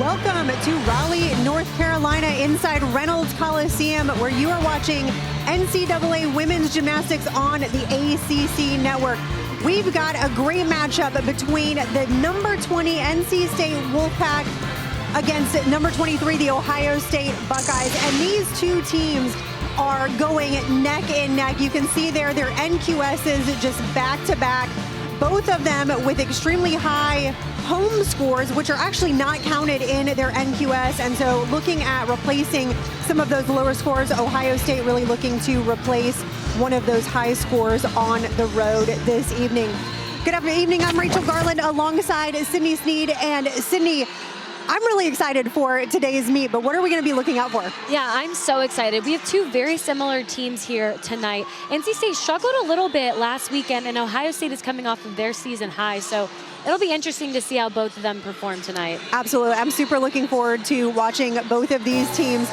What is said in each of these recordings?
Welcome to Raleigh, North Carolina, inside Reynolds Coliseum, where you are watching NCAA Women's Gymnastics on the ACC Network. We've got a great matchup between the number 20 NC State Wolfpack against number 23, the Ohio State Buckeyes. And these two teams are going neck and neck. You can see there their NQSs just back to back. Both of them with extremely high home scores, which are actually not counted in their NQS. And so looking at replacing some of those lower scores, Ohio State really looking to replace one of those high scores on the road this evening. Good evening, I'm Rachel Garland alongside Sydney Sneed. And Sydney, I'm really excited for today's meet, but what are we going to be looking out for? Yeah, I'm so excited. We have two very similar teams here tonight. NC State struggled a little bit last weekend, and Ohio State is coming off of their season high, so it'll be interesting to see how both of them perform tonight. Absolutely. I'm super looking forward to watching both of these teams,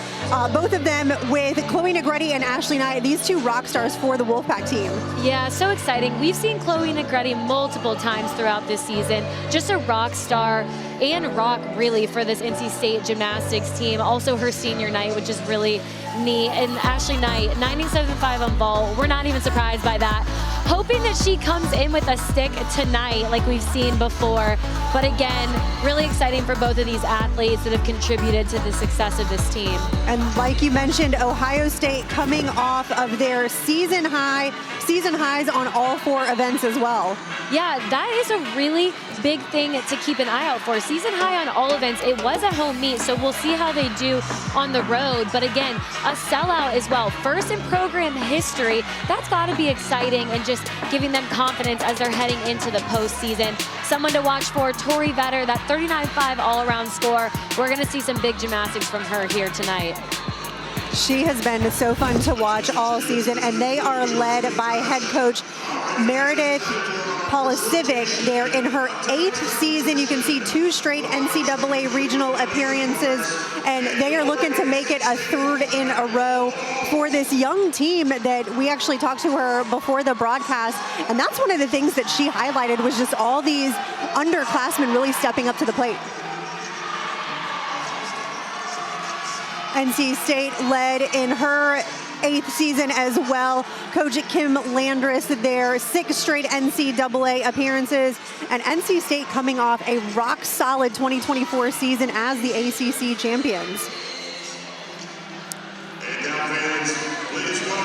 both of them with Chloe Negretti and Ashley Knight, these two rock stars for the Wolfpack team. Yeah, so exciting. We've seen Chloe Negretti multiple times throughout this season. Just a rock star and rock, really, for this NC State gymnastics team. Also her senior night, which is really neat. And Ashley Knight, 97.5 on vault. We're not even surprised by that. Hoping that she comes in with a stick tonight like we've seen before. But again, really exciting for both of these athletes that have contributed to the success of this team. And like you mentioned, Ohio State coming off of their season highs on all four events as well. Yeah, that is a really big thing to keep an eye out for. Season high on all events. It was a home meet, so we'll see how they do on the road. But again, a sellout as well. First in program history. That's got to be exciting and just giving them confidence as they're heading into the postseason. Someone to watch for, Tori Vetter, that 39.5 all-around score. We're going to see some big gymnastics from her here tonight. She has been so fun to watch all season, and they are led by head coach Meredith Polisivic. They're in her 8th season. You can see 2 straight NCAA regional appearances, and they are looking to make it a 3rd in a row for this young team that we actually talked to her before the broadcast. And that's one of the things that she highlighted was just all these underclassmen really stepping up to the plate. NC State led in her 8th season as well. Coach Kim Landris, their 6 straight NCAA appearances, and NC State coming off a rock-solid 2024 season as the ACC champions.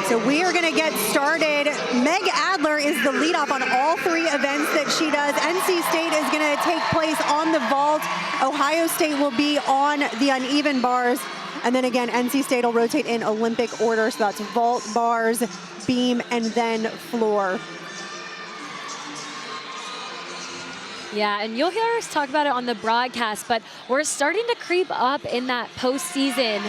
So we are going to get started. Meg Adler is the leadoff on all 3 events that she does. NC State is going to take place on the vault. Ohio State will be on the uneven bars. And then again, NC State will rotate in Olympic order. So that's vault, bars, beam, and then floor. Yeah, and you'll hear us talk about it on the broadcast, but we're starting to creep up in that postseason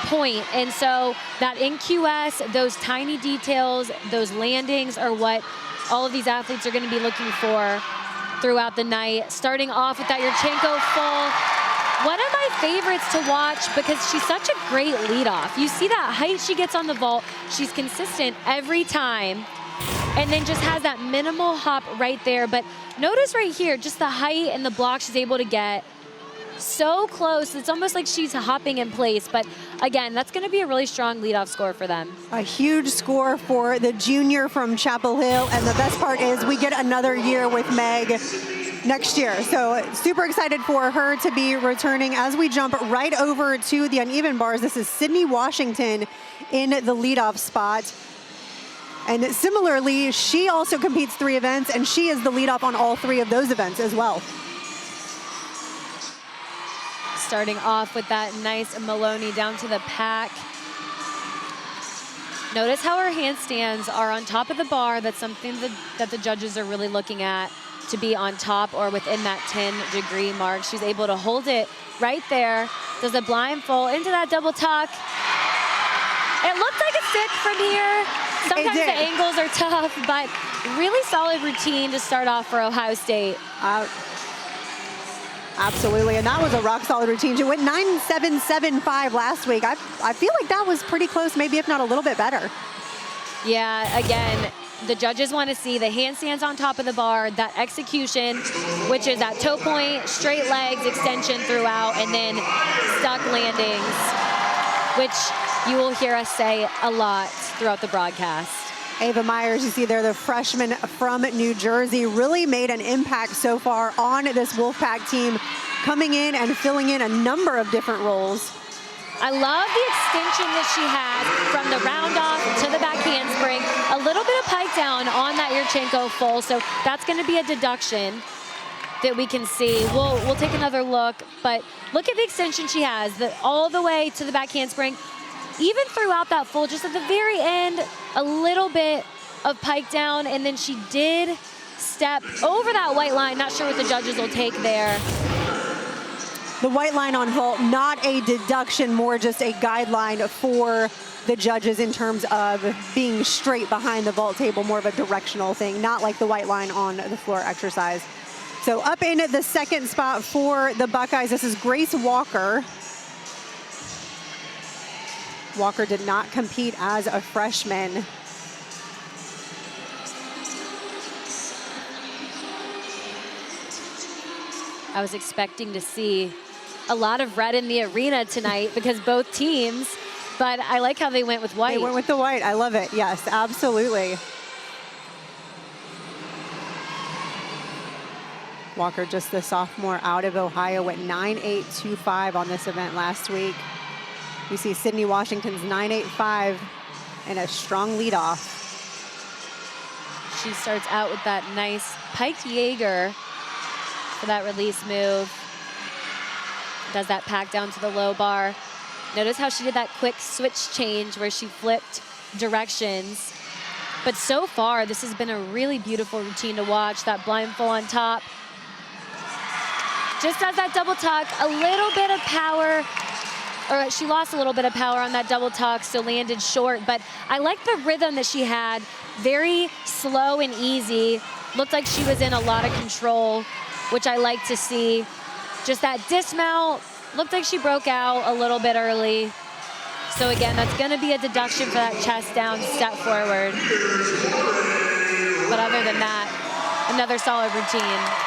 point. And so that NQS, those tiny details, those landings are what all of these athletes are going to be looking for throughout the night. Starting off with that Yurchenko full. One of my favorites to watch because she's such a great leadoff. You see that height she gets on the vault. She's consistent every time. And then just has that minimal hop right there. But notice right here, just the height and the block she's able to get. So close. It's almost like she's hopping in place. But again, that's going to be a really strong leadoff score for them. A huge score for the junior from Chapel Hill. And the best part is we get another year with Meg next year. So super excited for her to be returning. As we jump right over to the uneven bars, this is Sydney Washington in the leadoff spot. And similarly, she also competes 3 events, and she is the leadoff on all 3 of those events as well. Starting off with that nice Maloney down to the pack. Notice how her handstands are on top of the bar. That's something that the judges are really looking at, to be on top or within that 10-degree mark. She's able to hold it right there. Does a blindfold into that double tuck. It looked like a stick from here. Sometimes the angles are tough, but really solid routine to start off for Ohio State. Absolutely, and that was a rock-solid routine. She went 9.775 last week. I feel like that was pretty close, maybe if not a little bit better. Yeah, again, the judges want to see the handstands on top of the bar, that execution, which is at toe point, straight legs, extension throughout, and then stuck landings, which you will hear us say a lot throughout the broadcast. Ava Myers, you see there, the freshman from New Jersey, really made an impact so far on this Wolfpack team, coming in and filling in a number of different roles. I love the extension that she has from the round off to the back handspring. A little bit of pike down on that Yurchenko full, so that's going to be a deduction that we can see. We'll take another look, but look at the extension she has, all the way to the back handspring. Even throughout that full, just at the very end, a little bit of pike down, and then she did step over that white line. Not sure what the judges will take there. The white line on vault, not a deduction, more just a guideline for the judges in terms of being straight behind the vault table, more of a directional thing, not like the white line on the floor exercise. So up in the second spot for the Buckeyes, this is Grace Walker. Walker did not compete as a freshman. I was expecting to see a lot of red in the arena tonight because both teams, but I like how they went with white. They went with the white. I love it. Yes, absolutely. Walker, just the sophomore out of Ohio, went 9.825 on this event last week. You see Sydney Washington's 9.85 and a strong lead off. She starts out with that nice piked Jaeger for that release move. Does that pack down to the low bar. Notice how she did that quick switch change where she flipped directions. But so far, this has been a really beautiful routine to watch. That blind full on top. Just does that double tuck, a little bit of power, or she lost a little bit of power on that double tuck, so landed short. But I like the rhythm that she had, very slow and easy. Looked like she was in a lot of control, which I like to see. Just that dismount, looked like she broke out a little bit early. So again, that's gonna be a deduction for that chest down, step forward. But other than that, another solid routine.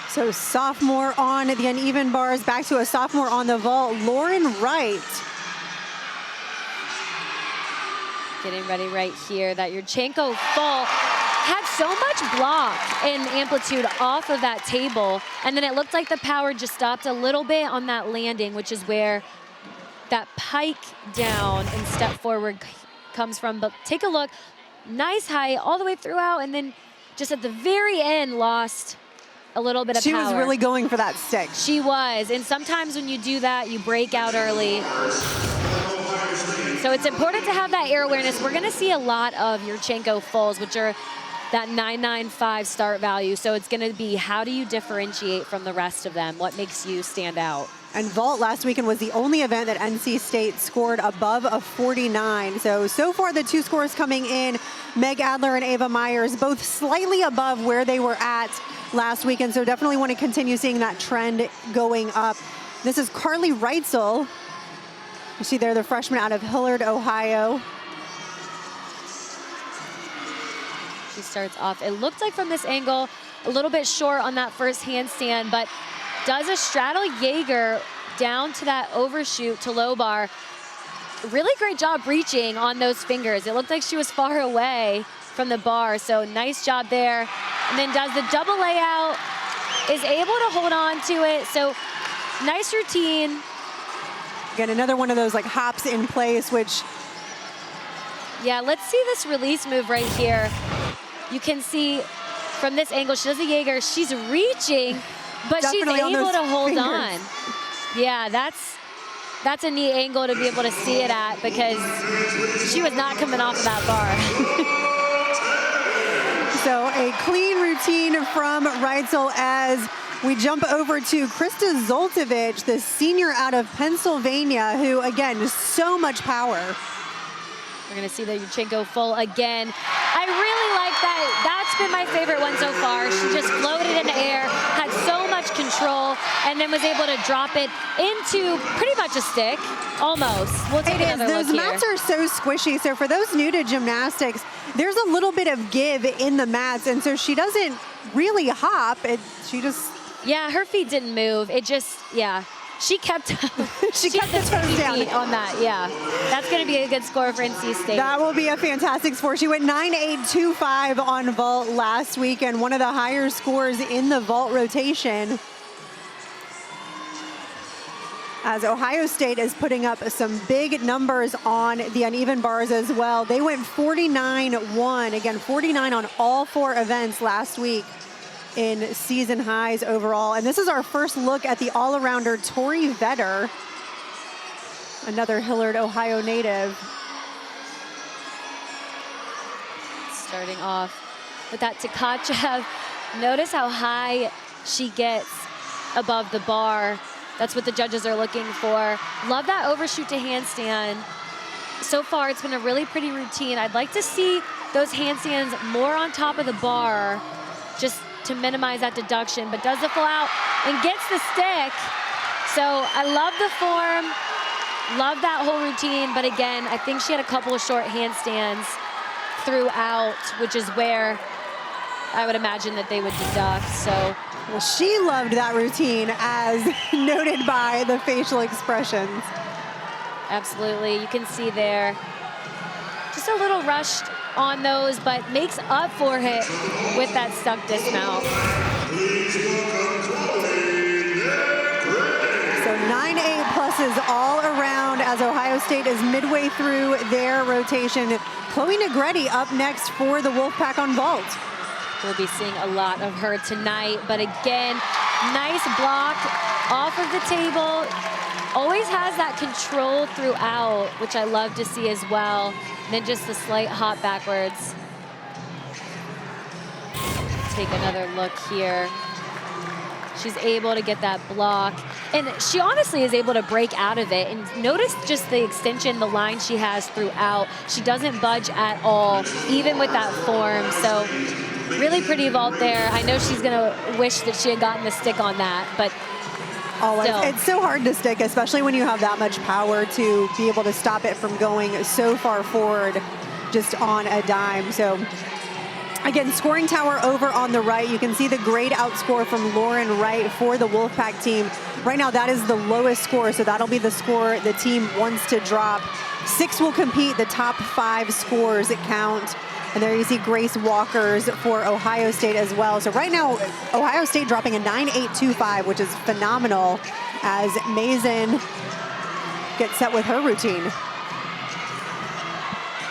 So sophomore on the uneven bars, back to a sophomore on the vault, Lauren Wright. Getting ready right here, that Yurchenko full. Had so much block and amplitude off of that table, and then it looked like the power just stopped a little bit on that landing, which is where that pike down and step forward comes from. But take a look, nice height all the way throughout, and then just at the very end lost a little bit of power. She was really going for that stick. She was, and sometimes when you do that, you break out early. So it's important to have that air awareness. We're gonna see a lot of Yurchenko fulls, which are that 995 start value. So it's gonna be, how do you differentiate from the rest of them? What makes you stand out? And vault last weekend was the only event that NC State scored above a 49. So far the two scores coming in, Meg Adler and Ava Myers, both slightly above where they were at last weekend. So definitely want to continue seeing that trend going up. This is Carly Reitzel. You see there, the freshman out of Hillard, Ohio. She starts off, it looked like from this angle, a little bit short on that first handstand, but does a straddle Jaeger down to that overshoot to low bar. Really great job reaching on those fingers. It looked like she was far away from the bar, so nice job there. And then does the double layout, is able to hold on to it, so nice routine. Again, another one of those like hops in place, which... Yeah, let's see this release move right here. You can see from this angle, she does a Jaeger, she's reaching, but Definitely she's able to hold fingers. on. Yeah, that's a neat angle to be able to see it at, because she was not coming off of that bar. So a clean routine from Reitzel as we jump over to Krista Zoltovich, the senior out of Pennsylvania, who again, so much power. We're gonna see the Yurchenko full again. I really like that. That's been my favorite one so far. She just floated in the air, had so much much control, and then was able to drop it into pretty much a stick, almost. We'll take another look Those here. mats are so squishy. So for those new to gymnastics, there's a little bit of give in the mats, and so she doesn't really hop. She just... Yeah, her feet didn't move. It just, yeah. She kept she kept the toes down on that. Yeah, that's going to be a good score for NC State. That will be a fantastic score. She went 9.825 on vault last week, and one of the higher scores in the vault rotation. As Ohio State is putting up some big numbers on the uneven bars as well. They went 49-1, again 49 on all 4 events last week in season highs overall. And this is our first look at the all-arounder Tori Vetter, another Hillard, Ohio native. Starting off with that Tkachev. Notice how high she gets above the bar. That's what the judges are looking for. Love that overshoot to handstand. So far, it's been a really pretty routine. I'd like to see those handstands more on top of the bar, just to minimize that deduction, but does the full out and gets the stick. So I love the form, love that whole routine, but again, I think she had a couple of short handstands throughout, which is where I would imagine that they would deduct. So well, she loved that routine, as noted by the facial expressions. Absolutely, you can see there, just a little rushed on those, but makes up for it with that stuck dismount. So 9.8 pluses all around as Ohio State is midway through their rotation. Chloe Negretti up next for the Wolfpack on vault. We'll be seeing a lot of her tonight, but again, nice block off of the table. Always has that control throughout, which I love to see as well. And then just the slight hop backwards. Take another look here. She's able to get that block. And she honestly is able to break out of it. And notice just the extension, the line she has throughout. She doesn't budge at all, even with that form. So really pretty vault there. I know she's gonna wish that she had gotten the stick on that, but always. Still. It's so hard to stick, especially when you have that much power to be able to stop it from going so far forward just on a dime. So again, scoring tower over on the right. You can see the grade outscore from Lauren Wright for the Wolfpack team. Right now, that is the lowest score, so that'll be the score the team wants to drop. 6 will compete. The top 5 scores that count. And there you see Grace Walkers for Ohio State as well. So right now, Ohio State dropping a 9.825, which is phenomenal, as Mason gets set with her routine.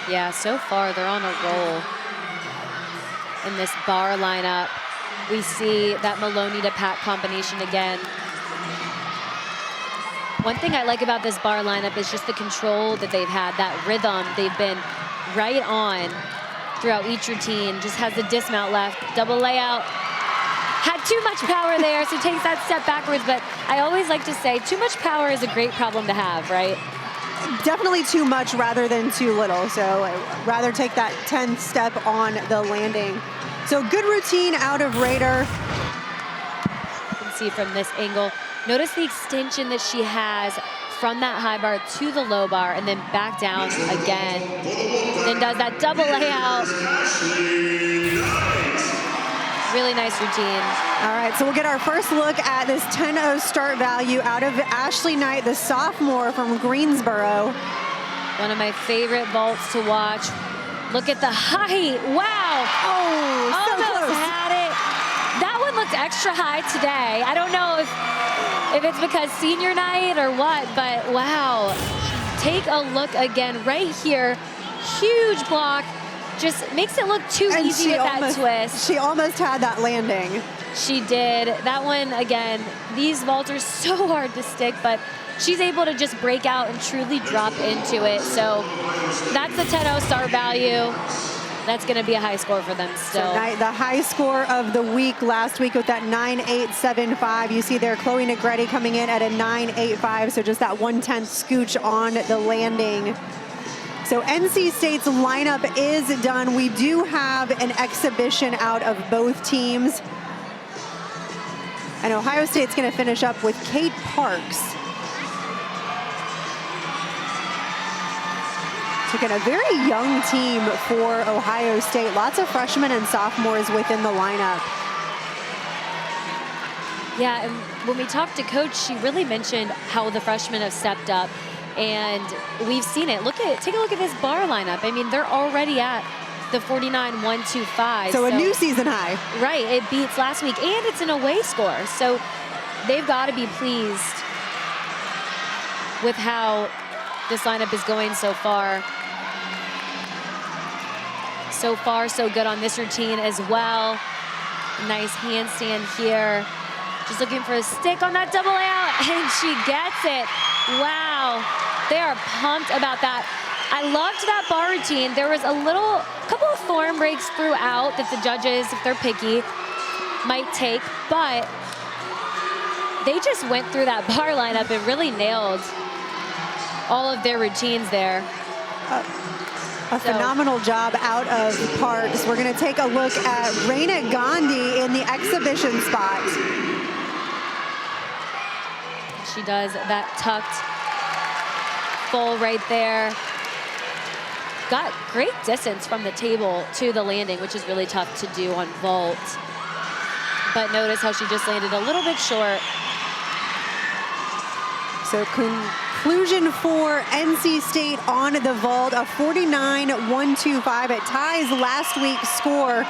yeah, so far they're on a roll in this bar lineup. We see that Maloney to Pat combination again. One thing I like about this bar lineup is just the control that they've had, that rhythm. They've been right on throughout each routine. Just has the dismount left, double layout. Had too much power there, so takes that step backwards. But I always like to say, too much power is a great problem to have, right? Definitely too much rather than too little. So I'd rather take that 10th step on the landing. So good routine out of Raider. You can see from this angle. Notice the extension that she has from that high bar to the low bar and then back down again. Then does that double layout. Really nice routine. All right, so we'll get our first look at this 10-0 start value out of Ashley Knight, the sophomore from Greensboro. One of my favorite vaults to watch. Look at the height. Wow. Oh, so almost close. had it. That one looked extra high today. I don't know if it's because senior night or what, but wow. Take a look again right here. Huge block. Just makes it look too easy with that twist. She almost had that landing. She did. That one, again, these vaults are so hard to stick, but she's able to just break out and truly drop into it. So that's the 10-0 start value. That's going to be a high score for them still. So the high score of the week last week with that 9.875. You see there Chloe Negretti coming in at a 9.85, so just that 1/10 scooch on the landing. So NC State's lineup is done. We do have an exhibition out of both teams. And Ohio State's going to finish up with Kate Parks. So again, a very young team for Ohio State. Lots of freshmen and sophomores within the lineup. Yeah, and when we talked to Coach, she really mentioned how the freshmen have stepped up, and we've seen it. Take a look at this bar lineup. I mean, they're already at the 49-125. So a new season high. Right, it beats last week, and it's an away score. So they've got to be pleased with how this lineup is going so far. So far, so good on this routine as well. A nice handstand here. Just looking for a stick on that double layout, and she gets it. Wow, they are pumped about that. I loved that bar routine. There was a couple of form breaks throughout that the judges, if they're picky, might take, but they just went through that bar lineup and really nailed all of their routines there. A phenomenal job out of Parks. We're going to take a look at Reina Gandhi in the exhibition spot. She does that tucked full right there. Got great distance from the table to the landing, which is really tough to do on vault. But notice how she just landed a little bit short. So conclusion for NC State on the vault, a 49-125. It ties last week's score.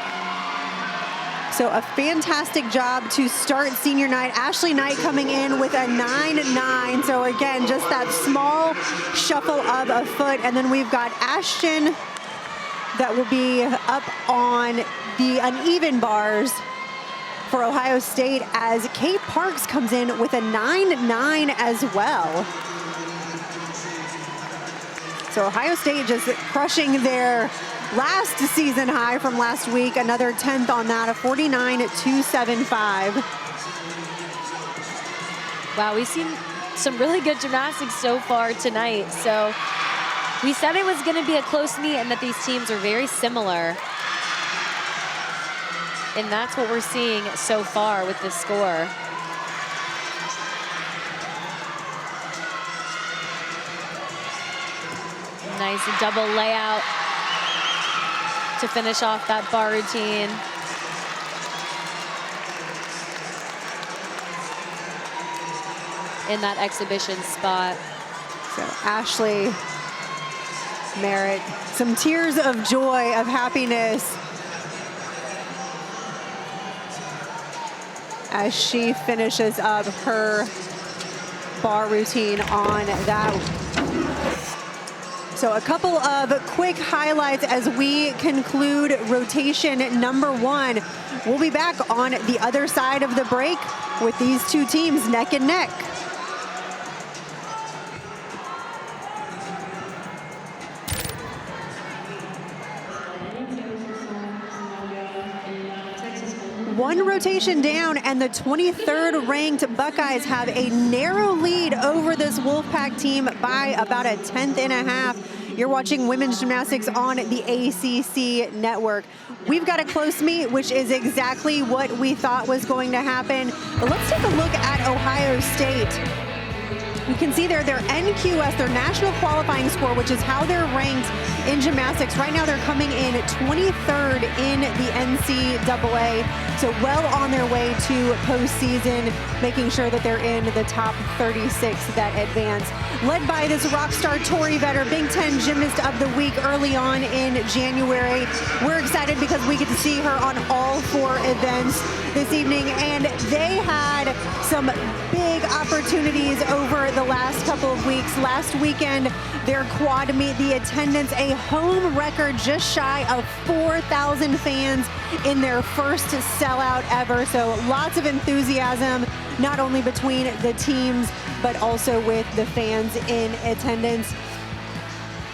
So a fantastic job to start senior night. Ashley Knight coming in with a 9-9. So again, just that small shuffle of a foot. And then we've got Ashton that will be up on the uneven bars for Ohio State as Kate Parks comes in with a 9-9 as well. So Ohio State just crushing their last season high from last week, another 10th on that, a 49-275. Wow, we've seen some really good gymnastics so far tonight. So we said it was going to be a close meet and that these teams are very similar. And that's what we're seeing so far with this score. Nice double layout to finish off that bar routine. In that exhibition spot. So Ashley Merritt, some tears of joy, of happiness as she finishes up her bar routine on that. So a couple of quick highlights as we conclude rotation number 1. We'll be back on the other side of the break with these two teams neck and neck. One rotation down, and the 23rd ranked Buckeyes have a narrow lead over this Wolfpack team by about a 1/10.5. You're watching women's gymnastics on the ACC network. We've got a close meet, which is exactly what we thought was going to happen. But let's take a look at Ohio State. You can see there their NQS, their national qualifying score, which is how they're ranked in gymnastics. Right now they're coming in 23rd in the NCAA. So well on their way to postseason, making sure that they're in the top 36 that advance. Led by this rock star Tori Vetter, Big Ten Gymnast of the Week early on in January. We're excited because we get to see her on all 4 events this evening, and they had some big opportunities over the last couple of weeks. Last weekend, their quad meet, the attendance, a home record just shy of 4,000 fans in their first sellout ever. So lots of enthusiasm, not only between the teams, but also with the fans in attendance.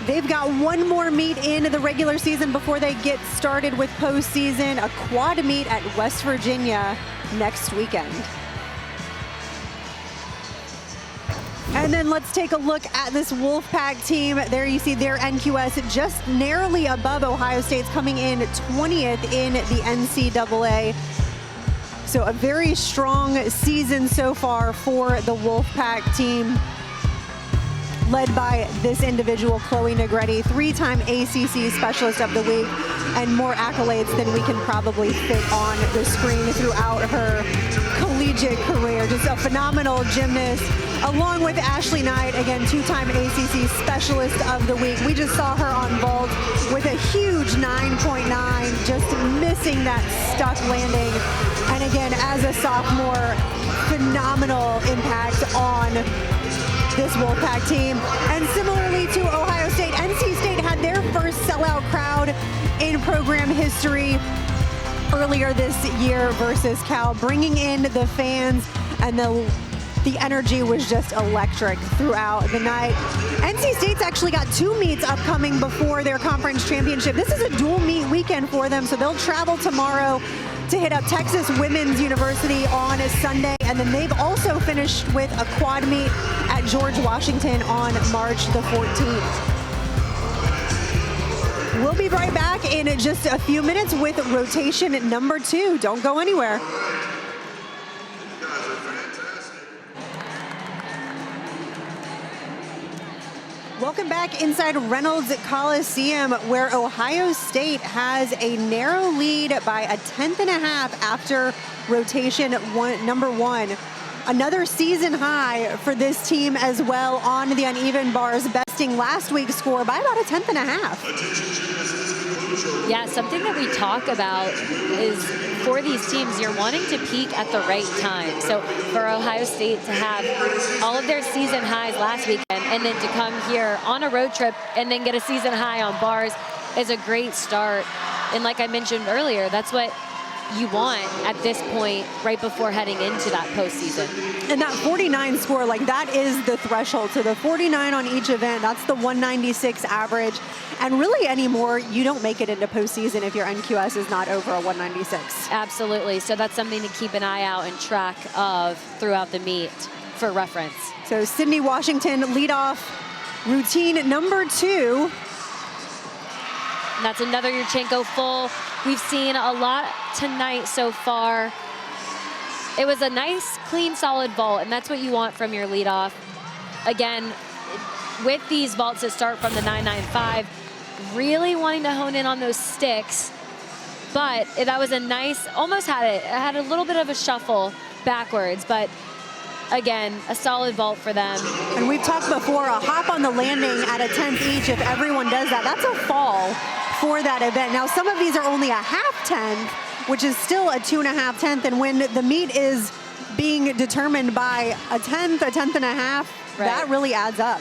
They've got one more meet in the regular season before they get started with postseason, a quad meet at West Virginia next weekend. And then let's take a look at this Wolfpack team. There you see their NQS just narrowly above Ohio State's, coming in 20th in the NCAA. So a very strong season so far for the Wolfpack team, led by this individual, Chloe Negretti, 3-time ACC Specialist of the Week, and more accolades than we can probably fit on the screen throughout her collegiate career. Just a phenomenal gymnast, along with Ashley Knight, again, 2-time ACC Specialist of the Week. We just saw her on vault with a huge 9.9, just missing that stuck landing. And again, as a sophomore, phenomenal impact on this Wolfpack team. And similarly to Ohio State, NC State had their first sellout crowd in program history earlier this year versus Cal, bringing in the fans, and the energy was just electric throughout the night. NC State's actually got 2 meets upcoming before their conference championship. This is a dual meet weekend for them, so they'll travel tomorrow to hit up Texas Women's University on a Sunday, and then they've also finished with a quad meet at George Washington on March the 14th. We'll be right back in just a few minutes with rotation number 2. Don't go anywhere. Welcome back inside Reynolds Coliseum, where Ohio State has a narrow lead by a 10.5 after rotation number 1. Another season high for this team as well on the uneven bars, besting last week's score by about a 10.5. Yeah, something that we talk about is for these teams, you're wanting to peak at the right time. So for Ohio State to have all of their season highs last weekend and then to come here on a road trip and then get a season high on bars is a great start. And like I mentioned earlier, that's what you want at this point right before heading into that postseason. And that 49 score, like that is the threshold. So the 49 on each event, that's the 196 average. And really anymore, you don't make it into postseason if your NQS is not over a 196. Absolutely. So that's something to keep an eye out and track of throughout the meet for reference. So Sydney Washington leadoff routine number 2. And that's another Yurchenko full. We've seen a lot tonight so far. It was a nice, clean, solid vault, and that's what you want from your leadoff. Again, with these vaults that start from the 995, really wanting to hone in on those sticks. But that was a nice, almost had a little bit of a shuffle backwards, but again, a solid vault for them. And we've talked before, a hop on the landing at a 10th each, if everyone does that, that's a fall for that event. Now, some of these are only a half 10th, which is still a 2.5 tenth. And when the meet is being determined by a 10th and a half, right, that really adds up.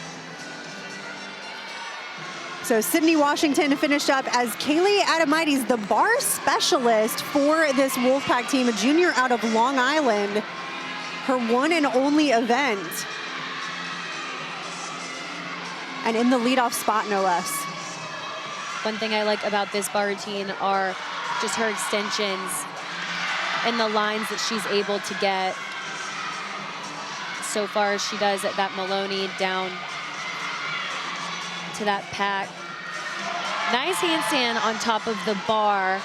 So Sydney Washington finished up as Kaylee Adamides, the bar specialist for this Wolfpack team, a junior out of Long Island, her one and only event. And in the leadoff spot, no less. One thing I like about this bar routine are just her extensions and the lines that she's able to get. So far, she does that Maloney down to that pack. Nice handstand on top of the bar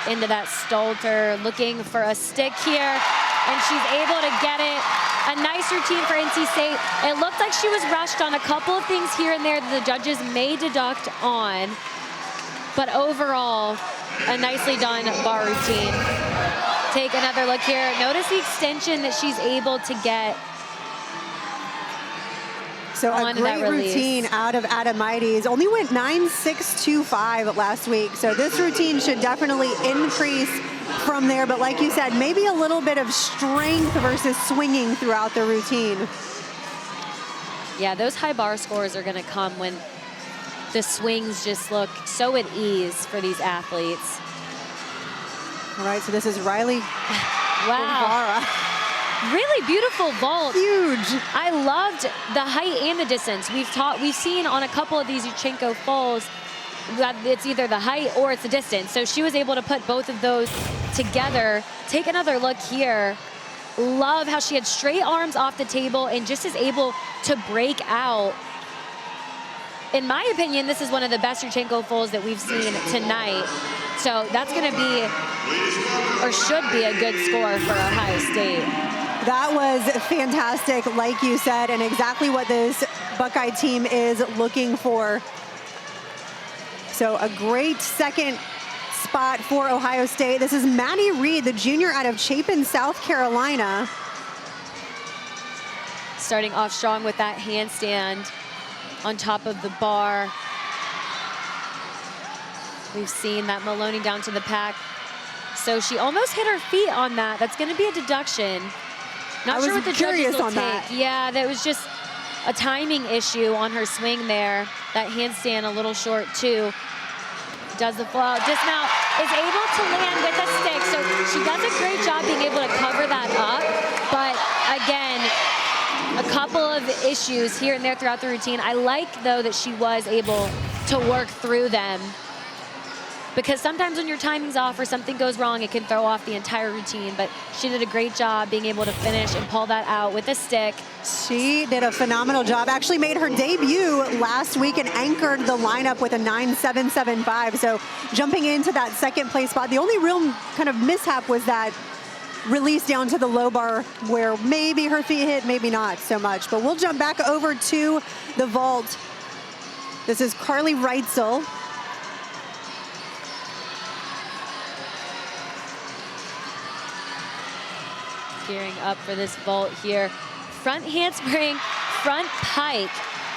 into that Stalter, looking for a stick here, and she's able to get it. A nice routine for NC State. It looked like she was rushed on a couple of things here and there that the judges may deduct on, but overall, a nicely done bar routine. Take another look here. Notice the extension that she's able to get. So a great routine out of Adamides. Only went 9.625 last week. So this routine should definitely increase from there. But like you said, maybe a little bit of strength versus swinging throughout the routine. Yeah, those high bar scores are going to come when the swings just look so at ease for these athletes. All right, so this is Riley. Wow. Really beautiful vault. Huge. I loved the height and the distance. We've seen on a couple of these Yurchenko falls that it's either the height or it's the distance. So she was able to put both of those together. Take another look here. Love how she had straight arms off the table and just is able to break out. In my opinion, this is one of the best Yurchenko falls that we've seen tonight. So that's going to be or should be a good score for Ohio State. That was fantastic, like you said, and exactly what this Buckeye team is looking for. So a great second spot for Ohio State. This is Maddie Reed, the junior out of Chapin, South Carolina. Starting off strong with that handstand on top of the bar. We've seen that Maloney down to the pack. So she almost hit her feet on that. That's going to be a deduction. Not sure what the judges will take. Yeah, that was just a timing issue on her swing there. That handstand a little short too. Does the full out dismount, is able to land with a stick. So she does a great job being able to cover that up. But again, a couple of issues here and there throughout the routine. I like though that she was able to work through them, because sometimes when your timing's off or something goes wrong, it can throw off the entire routine. But she did a great job being able to finish and pull that out with a stick. She did a phenomenal job. Actually made her debut last week and anchored the lineup with a 9.775. So jumping into that second place spot, the only real kind of mishap was that release down to the low bar where maybe her feet hit, maybe not so much. But we'll jump back over to the vault. This is Carly Reitzel. Gearing up for this vault here. Front handspring, front pike.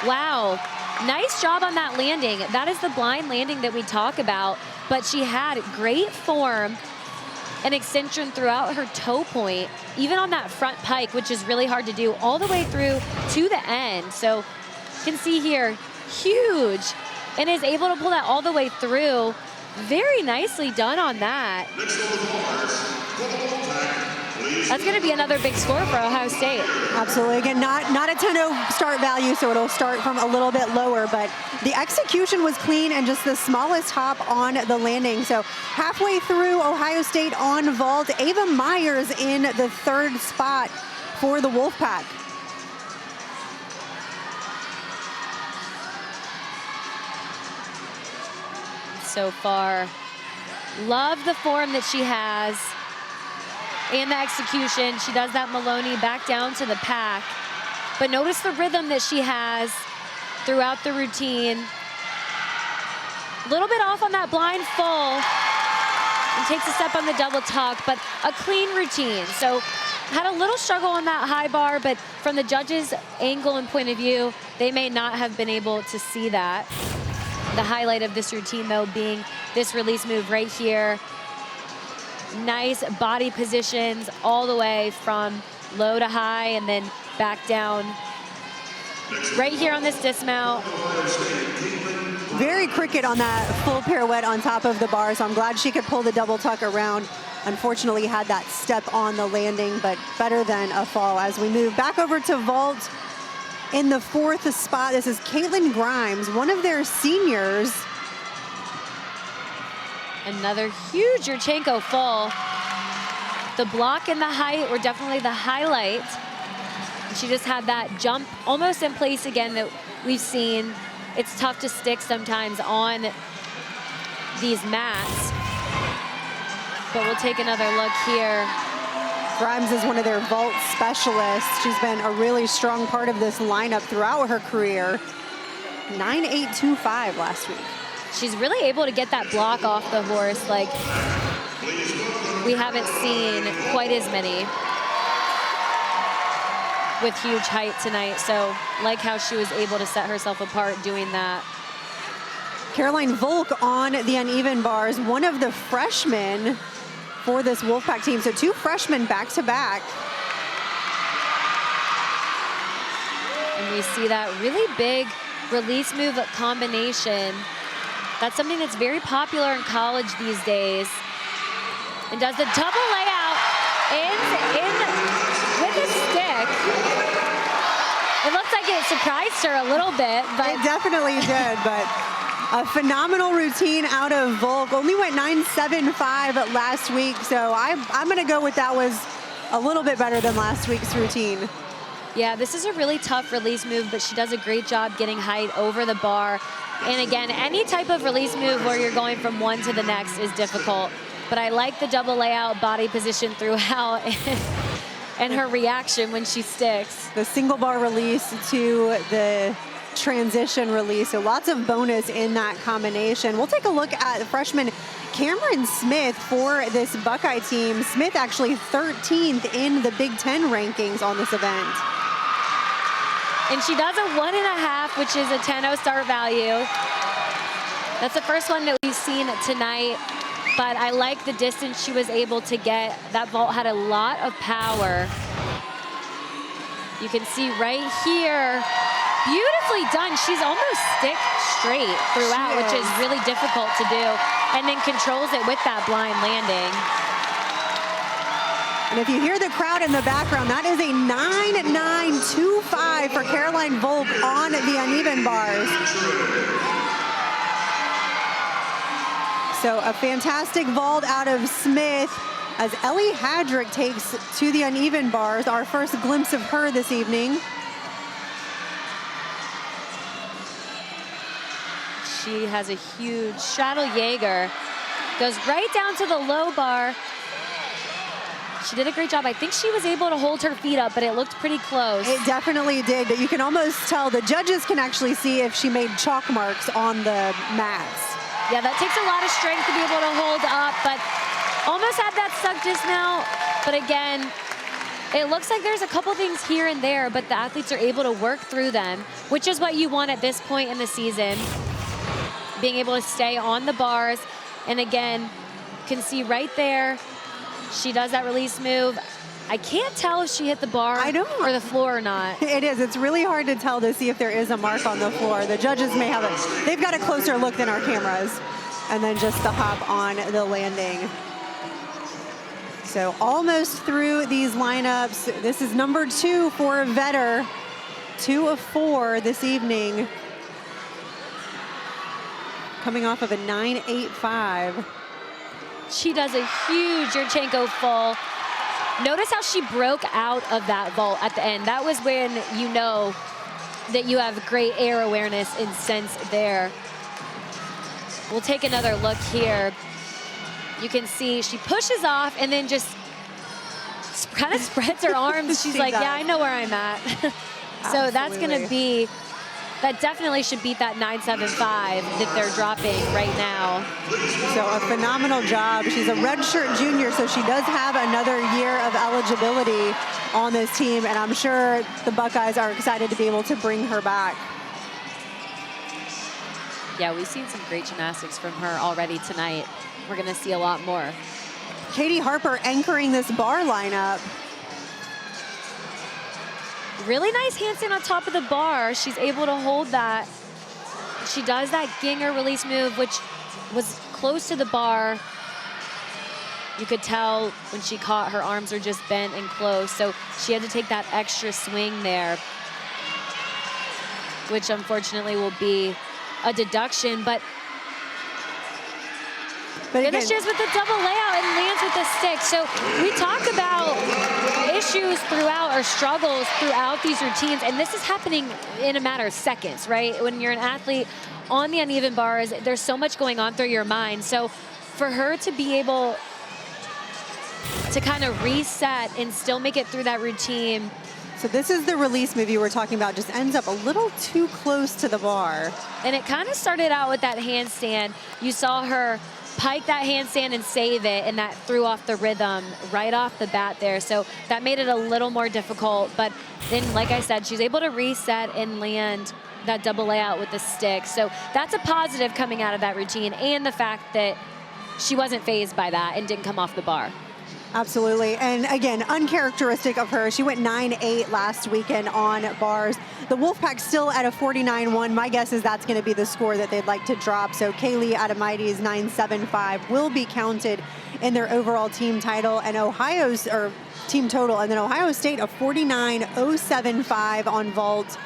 Wow, nice job on that landing. That is the blind landing that we talk about, but she had great form and extension throughout her toe point, even on that front pike, which is really hard to do, all the way through to the end. So you can see here, huge, and is able to pull that all the way through. Very nicely done on that. That's going to be another big score for Ohio State. Absolutely. Again, not a 10-0 start value, so it'll start from a little bit lower, but the execution was clean and just the smallest hop on the landing. So halfway through Ohio State on vault, Ava Myers in the third spot for the Wolfpack. So far, love the form that she has. And the execution. She does that Maloney back down to the pack. But notice the rhythm that she has throughout the routine. A little bit off on that blind full. And takes a step on the double tuck, but a clean routine. So had a little struggle on that high bar, but from the judges' angle and point of view, they may not have been able to see that. The highlight of this routine, though, being this release move right here. Nice body positions all the way from low to high and then back down. Right here on this dismount. Very cricket on that full pirouette on top of the bar, so I'm glad she could pull the double tuck around. Unfortunately, had that step on the landing, but better than a fall. As we move back over to vault in the fourth spot, this is Caitlin Grimes, one of their seniors. Another huge Yurchenko full. The block and the height were definitely the highlight. She just had that jump almost in place again that we've seen. It's tough to stick sometimes on these mats. But we'll take another look here. Grimes is one of their vault specialists. She's been a really strong part of this lineup throughout her career. 9.825 last week. She's really able to get that block off the horse like we haven't seen quite as many with huge height tonight. So like how she was able to set herself apart doing that. Caroline Volk on the uneven bars, one of the freshmen for this Wolfpack team. So two freshmen back to back. And we see that really big release move combination. That's something that's very popular in college these days. And does the double layout in with a stick. It looks like it surprised her a little bit, but it definitely did, but a phenomenal routine out of Volk. Only went 9.75 last week, so I'm gonna go with that was a little bit better than last week's routine. Yeah, this is a really tough release move, but she does a great job getting height over the bar. And again, any type of release move where you're going from one to the next is difficult. but I like the double layout body position throughout and her reaction when she sticks. The single bar release to the transition release, so lots of bonus in that combination. We'll take a look at freshman Cameron Smith for this Buckeye team. Smith actually 13th in the Big Ten rankings on this event. And she does a 1.5, which is a 10-0 start value. That's the first one that we've seen tonight, but I like the distance she was able to get. That vault had a lot of power. You can see right here, beautifully done. She's almost stick straight throughout, which is really difficult to do, and then controls it with that blind landing. And if you hear the crowd in the background, that is a 9.925 for Caroline Volk on the uneven bars. So a fantastic vault out of Smith as Ellie Hadrick takes to the uneven bars. Our first glimpse of her this evening. She has a huge straddle Jaeger, goes right down to the low bar. She did a great job. I think she was able to hold her feet up, but it looked pretty close. It definitely did, but you can almost tell, the judges can actually see if she made chalk marks on the mats. Yeah, that takes a lot of strength to be able to hold up, but almost had that stuck just now. But again, it looks like there's a couple things here and there, but the athletes are able to work through them, which is what you want at this point in the season. Being able to stay on the bars. And again, you can see right there, she does that release move. I can't tell if she hit the bar or the floor or not. It is. It's really hard to tell to see if there is a mark on the floor. The judges may have it. They've got a closer look than our cameras. And then just the hop on the landing. So almost through these lineups. This is number 2 for Vetter. 2 of 4 this evening. Coming off of a 9.85. She does a huge Yurchenko full. Notice how she broke out of that vault at the end. That was when you know that you have great air awareness and sense there. We'll take another look here. You can see she pushes off and then just kind of spreads her arms. She's like, yeah, I know where I'm at. So that's going to be, that definitely should beat that 9.75 that they're dropping right now. So a phenomenal job. She's a redshirt junior, so she does have another year of eligibility on this team, and I'm sure the Buckeyes are excited to be able to bring her back. Yeah, we've seen some great gymnastics from her already tonight. We're going to see a lot more. Katie Harper anchoring this bar lineup. Really nice handstand on top of the bar. She's able to hold that. She does that Ginger release move, which was close to the bar. You could tell when she caught, her arms are just bent and close. So she had to take that extra swing there, which unfortunately will be a deduction. But finishes with the double layout and lands with the stick. So we talk about issues throughout or struggles throughout these routines, and this is happening in a matter of seconds, right? When you're an athlete on the uneven bars, there's so much going on through your mind. So for her to be able to kind of reset and still make it through that routine. So this is the release move you were talking about, just ends up a little too close to the bar. And it kind of started out with that handstand. You saw her pike that handstand and save it, and that threw off the rhythm right off the bat there. So that made it a little more difficult. But then, like I said, she's able to reset and land that double layout with the stick. So that's a positive coming out of that routine, and the fact that she wasn't fazed by that and didn't come off the bar. Absolutely. And again, uncharacteristic of her. She went 9-8 last weekend on bars. The Wolfpack still at a 49-1. My guess is that's going to be the score that they'd like to drop. So Kaylee Adamaides 9.75 will be counted in their overall team title, and Ohio's or team total. And then Ohio State a 49.075 on vault.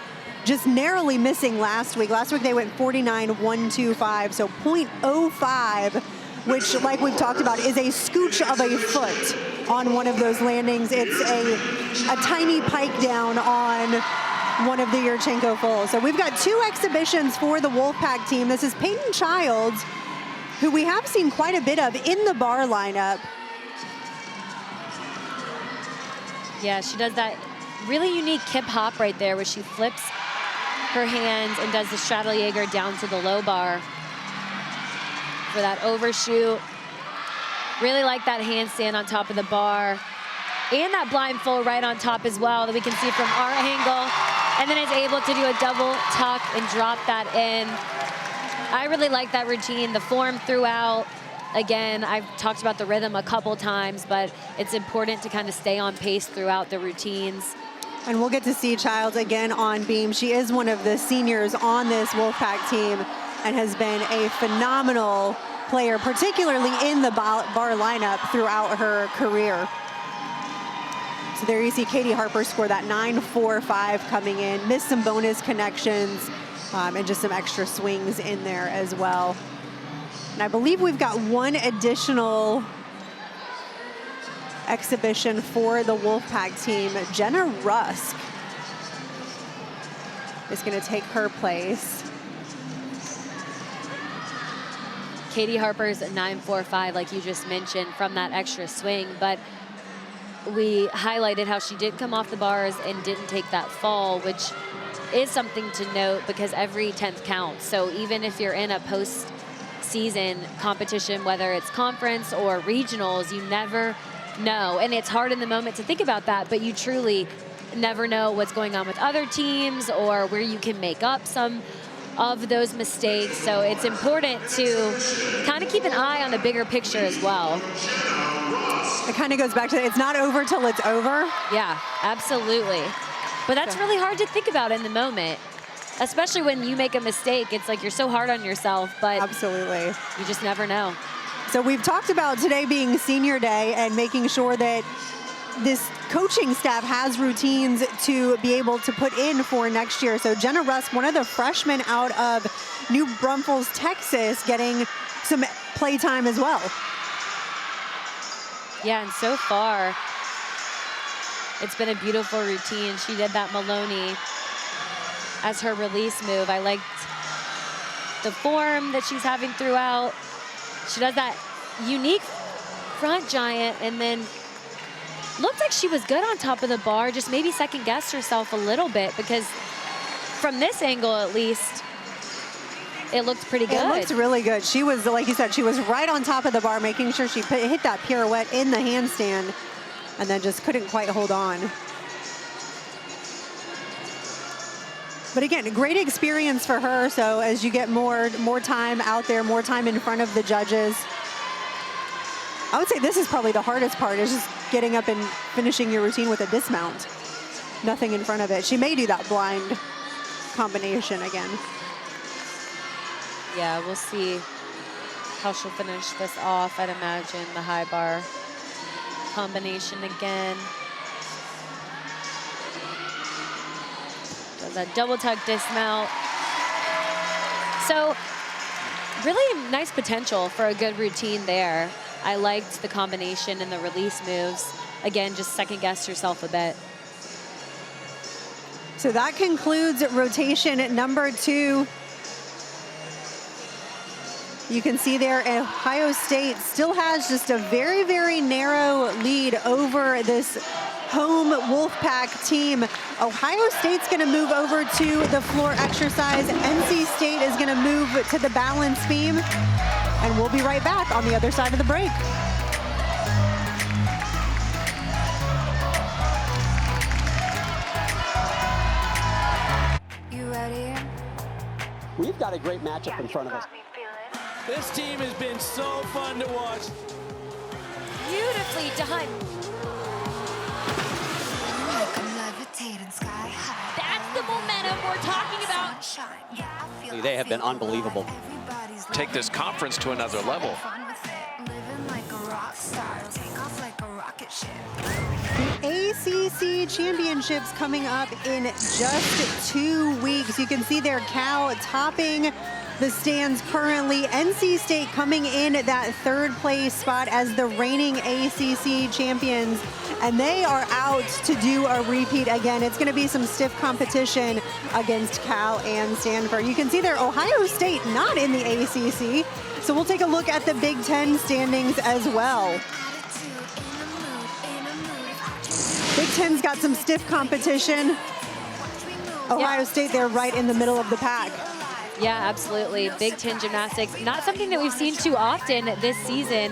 Just narrowly missing last week. Last week they went 49.125, so 0.05. which, like we've talked about, is a scooch of a foot on one of those landings. It's a tiny pike down on one of the Yurchenko fulls. So we've got 2 exhibitions for the Wolfpack team. This is Peyton Childs, who we have seen quite a bit of in the bar lineup. Yeah, she does that really unique kip hop right there where she flips her hands and does the Straddle-Jaeger down to the low bar for that overshoot. Really like that handstand on top of the bar. And that blindfold right on top as well that we can see from our angle. And then is able to do a double tuck and drop that in. I really like that routine, the form throughout. Again, I've talked about the rhythm a couple times, but it's important to kind of stay on pace throughout the routines. And we'll get to see Childs again on beam. She is one of the seniors on this Wolfpack team and has been a phenomenal player, particularly in the bar lineup throughout her career. So there you see Katie Harper score that 9.45 coming in, missed some bonus connections, and just some extra swings in there as well. And I believe we've got one additional exhibition for the Wolfpack team. Jenna Rusk is going to take her place. Katie Harper's 9.45, like you just mentioned, from that extra swing, but we highlighted how she did come off the bars and didn't take that fall, which is something to note because every 10th counts. So even if you're in a post-season competition, whether it's conference or regionals, you never know. And it's hard in the moment to think about that, but you truly never know what's going on with other teams or where you can make up some of those mistakes. So it's important to kind of keep an eye on the bigger picture as well. It kind of goes back to, it's not over till it's over. Yeah, absolutely. But that's really hard to think about in the moment, especially when you make a mistake. It's like you're so hard on yourself, but absolutely, you just never know. So we've talked about today being senior day and making sure that this coaching staff has routines to be able to put in for next year. So Jenna Rusk, one of the freshmen out of New Braunfels, Texas, getting some play time as well. Yeah, and so far, it's been a beautiful routine. She did that Maloney as her release move. I liked the form that she's having throughout. She does that unique front giant and then looked like she was good on top of the bar, just maybe second guessed herself a little bit because from this angle at least, it looked pretty good. It looked really good. She was, like you said, she was right on top of the bar, making sure she hit that pirouette in the handstand and then just couldn't quite hold on. But again, a great experience for her. So as you get more time out there, more time in front of the judges, I would say this is probably the hardest part, is just getting up and finishing your routine with a dismount. Nothing in front of it. She may do that blind combination again. Yeah, we'll see how she'll finish this off. I'd imagine the high bar combination again. Does that double tuck dismount. So really nice potential for a good routine there. I liked the combination and the release moves. Again, just second guessed herself a bit. So that concludes rotation at number 2. You can see there Ohio State still has just a very, very narrow lead over this home Wolfpack team. Ohio State's going to move over to the floor exercise. NC State is going to move to the balance beam. And we'll be right back on the other side of the break. You ready? We've got a great matchup in front of us. This team has been so fun to watch. Beautifully done. Like I'm levitating sky high. That's the momentum we're talking about. Sunshine. Yeah, I feel They have been unbelievable. everybody's Take this conference to another level. fun with it. Living like a rock star. Take off like a rocket ship. ACC championships coming up in just 2 weeks. You can see there Cal topping the stands currently. NC State coming in at that 3rd place spot as the reigning ACC champions, and they are out to do a repeat again. It's going to be some stiff competition against Cal and Stanford. You can see there Ohio State not in the ACC. So we'll take a look at the Big Ten standings as well. Big Ten's got some stiff competition. Ohio State, they're right in the middle of the pack. Yeah, absolutely. Big Ten gymnastics, not something that we've seen too often this season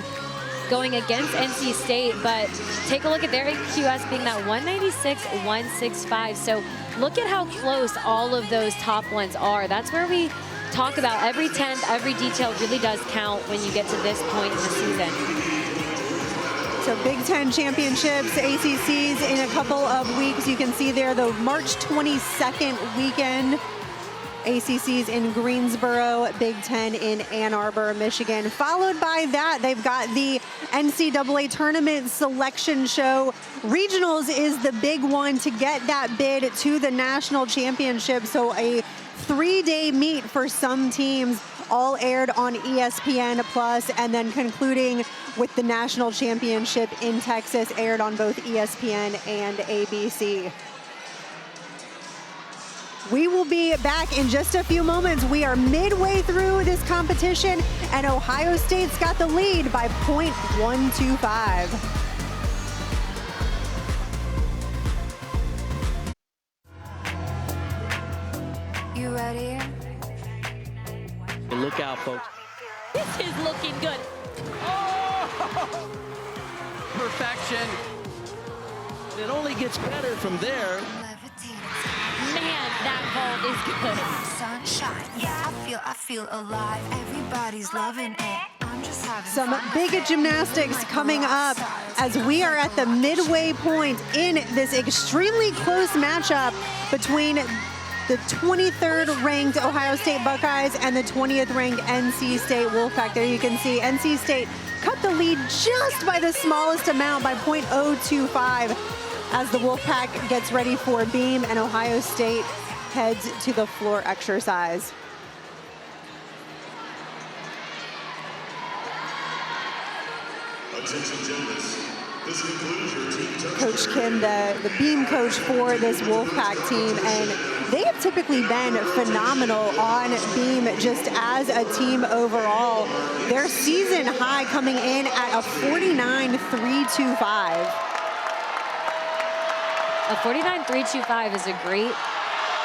going against NC State, but take a look at their AQS being that 196-165. So look at how close all of those top ones are. That's where we talk about every tenth, every detail really does count when you get to this point in the season. So Big Ten championships, ACCs in a couple of weeks. You can see there the March 22nd weekend. ACCs in Greensboro, Big Ten in Ann Arbor, Michigan. Followed by that, they've got the NCAA Tournament Selection Show. Regionals is the big one to get that bid to the national championship. So a 3-day meet for some teams, all aired on ESPN Plus, and then concluding with the national championship in Texas, aired on both ESPN and ABC. We will be back in just a few moments. We are midway through this competition, and Ohio State's got the lead by .125. You ready? Look out, folks. This is looking good. Oh! Perfection. It only gets better from there. Man, that vault is good. Sunshine, yeah, I feel alive. Everybody's loving it. I'm just having Some fun. big gymnastics coming up as we are at the midway point in this extremely close matchup between the 23rd ranked Ohio State Buckeyes and the 20th ranked NC State Wolfpack. There you can see NC State cut the lead just by the smallest amount, by .025, as the Wolfpack gets ready for beam and Ohio State heads to the floor exercise. Attention gymnasts, this concludes your team test. Coach Kim, the beam coach for this Wolfpack team, and they have typically been phenomenal on beam just as a team overall. Their season high coming in at a 49.325. A 49.325 is a great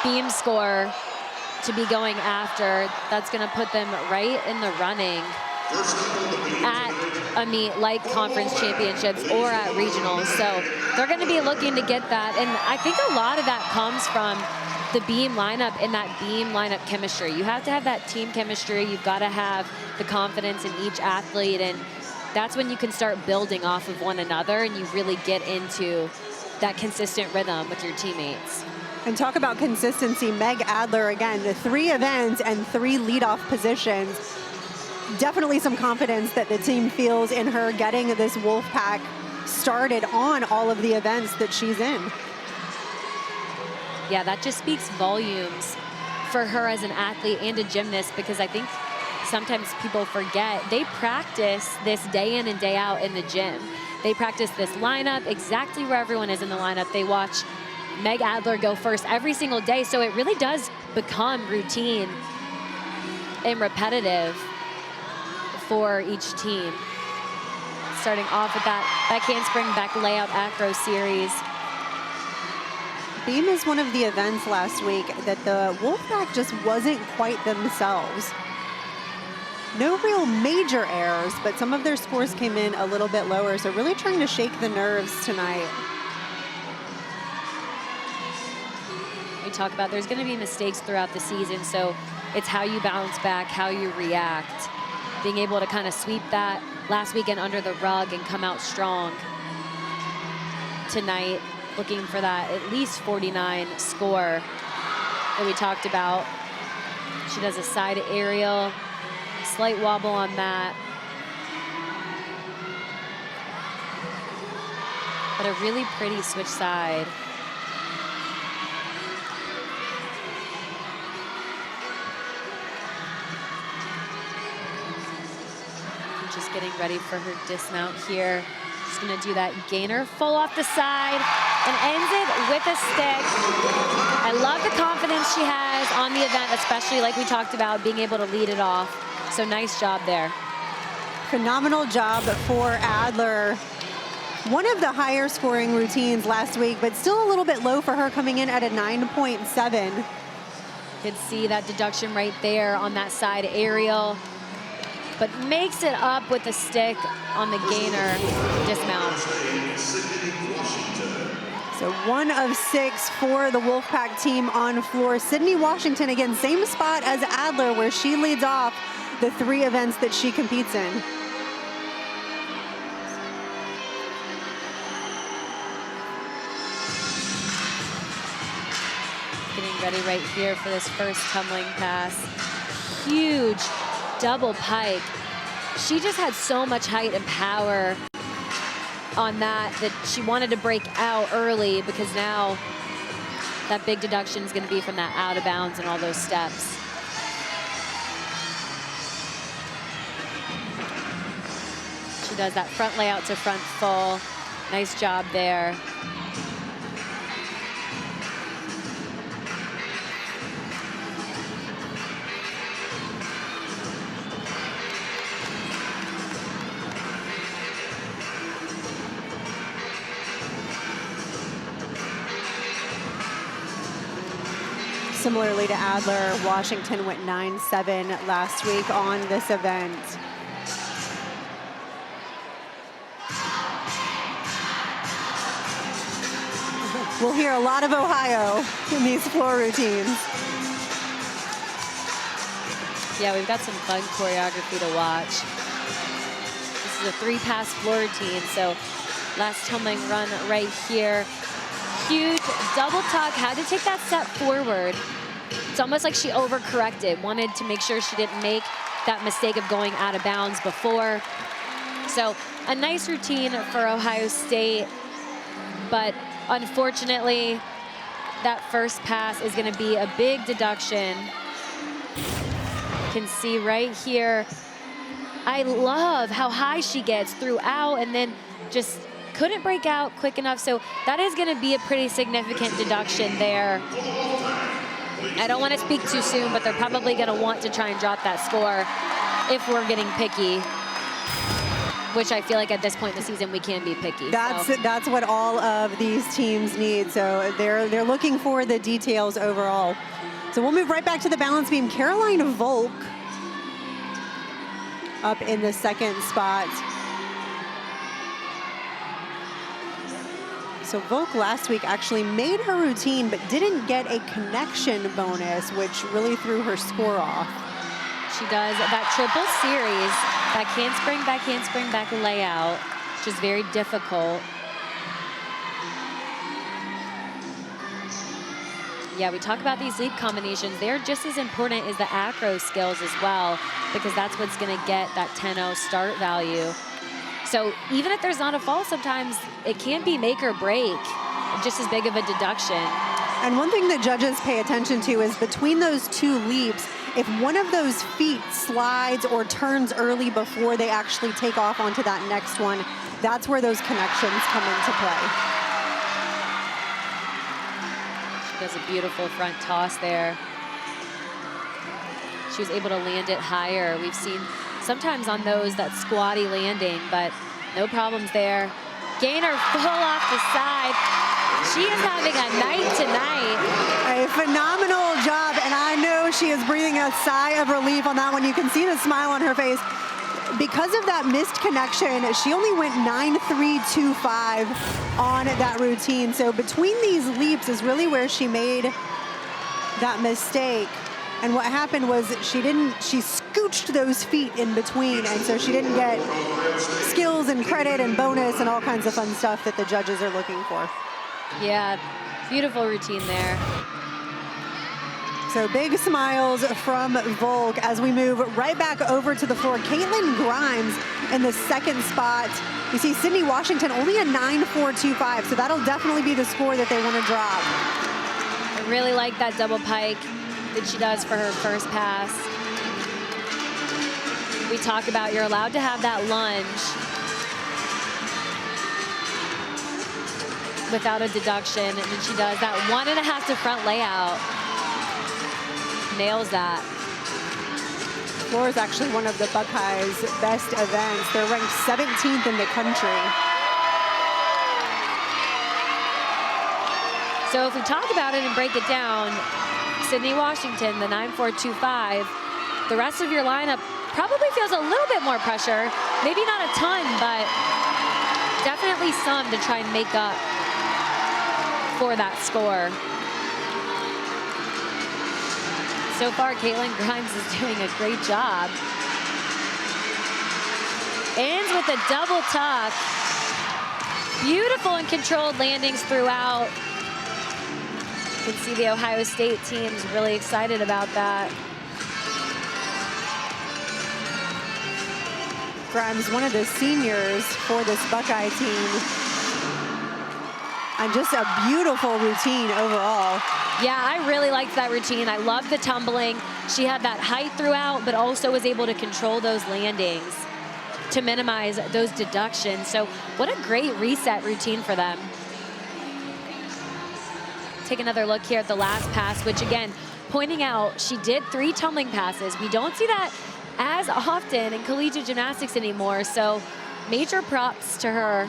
beam score to be going after. That's going to put them right in the running at a meet like conference championships or at regionals. So they're going to be looking to get that. And I think a lot of that comes from the beam lineup and that beam lineup chemistry. You have to have that team chemistry. You've got to have the confidence in each athlete. And that's when you can start building off of one another and you really get into that consistent rhythm with your teammates. And talk about consistency. Meg Adler, again, the 3 events and 3 leadoff positions. Definitely some confidence that the team feels in her getting this Wolfpack started on all of the events that she's in. Yeah, that just speaks volumes for her as an athlete and a gymnast, because I think sometimes people forget they practice this day in and day out in the gym. They practice this lineup exactly where everyone is in the lineup. They watch Meg Adler go first every single day, so it really does become routine and repetitive for each team. Starting off with that back handspring, back layout acro series. Beam is one of the events last week that the Wolfpack just wasn't quite themselves. No real major errors, but some of their scores came in a little bit lower, so really trying to shake the nerves tonight. We talk about there's going to be mistakes throughout the season, so it's how you bounce back, how you react, being able to kind of sweep that last weekend under the rug and come out strong tonight, looking for that at least 49 score that we talked about. She does a side aerial, slight wobble on that. But a really pretty switch side. Just getting ready for her dismount here. She's gonna do that gainer full off the side and ends it with a stick. I love the confidence she has on the event, especially like we talked about, being able to lead it off So nice job there. Phenomenal job for Adler. One of the higher scoring routines last week, but still a little bit low for her, coming in at a 9.7. Could see that deduction right there on that side aerial, but makes it up with the stick on the gainer dismount. So 1 of 6 for the Wolfpack team on floor. Sydney Washington, again, same spot as Adler, where she leads off the 3 events that she competes in. Getting ready right here for this first tumbling pass. Huge double pike. She just had so much height and power on that she wanted to break out early, because now that big deduction is going to be from that out of bounds and all those steps. She does that front layout to front full. Nice job there. Similarly to Adler, Washington went 9.7 last week on this event. We'll hear a lot of Ohio in these floor routines. Yeah, we've got some fun choreography to watch. This is a 3-pass floor routine, so last tumbling run right here. Huge double tuck, had to take that step forward. It's almost like she overcorrected, wanted to make sure she didn't make that mistake of going out of bounds before. So a nice routine for Ohio State, but unfortunately, that first pass is going to be a big deduction. You can see right here, I love how high she gets throughout and then just couldn't break out quick enough. So that is going to be a pretty significant deduction there. I don't want to speak too soon, but they're probably going to want to try and drop that score if we're getting picky, which I feel like at this point in the season we can be picky. That's what all of these teams need. So they're looking for the details overall. So we'll move right back to the balance beam. Caroline Volk up in the second spot. So Volk last week actually made her routine, but didn't get a connection bonus, which really threw her score off. She does that triple series, back handspring, back layout, which is very difficult. Yeah, we talk about these leap combinations. They're just as important as the acro skills as well, because that's what's gonna get that 10-0 start value. So even if there's not a fall, sometimes it can be make or break, just as big of a deduction. And one thing that judges pay attention to is between those 2 leaps, if one of those feet slides or turns early before they actually take off onto that next one, that's where those connections come into play. She does a beautiful front toss there. She was able to land it higher. We've seen sometimes on those that squatty landing, but no problems there. Gainer full off the side. She is having a night tonight. A phenomenal job, and I know she is breathing a sigh of relief on that one. You can see the smile on her face. Because of that missed connection, she only went 9.325 on that routine. So between these leaps is really where she made that mistake. And what happened was she scooched those feet in between, and so she didn't get skills and credit and bonus and all kinds of fun stuff that the judges are looking for. Yeah, beautiful routine there. So big smiles from Volk as we move right back over to the floor. Caitlin Grimes in the second spot. You see Sydney Washington only a 9.425, so that'll definitely be the score that they want to drop. I really like that double pike that she does for her first pass. We talk about you're allowed to have that lunge without a deduction, and then she does that 1.5 to front layout. Nails that. floor is actually one of the Buckeyes' best events. They're ranked 17th in the country. So if we talk about it and break it down, Sydney Washington, the 9.425, the rest of your lineup probably feels a little bit more pressure. Maybe not a ton, but definitely some to try and make up for that score. So far, Caitlin Grimes is doing a great job. Ends with a double tuck. Beautiful and controlled landings throughout. You can see the Ohio State team's really excited about that. Grimes, one of the seniors for this Buckeye team. And just a beautiful routine overall. Yeah, I really liked that routine. I loved the tumbling. She had that height throughout, but also was able to control those landings to minimize those deductions. So what a great reset routine for them. Take another look here at the last pass, which again, pointing out, she did 3 tumbling passes. We don't see that as often in collegiate gymnastics anymore. So major props to her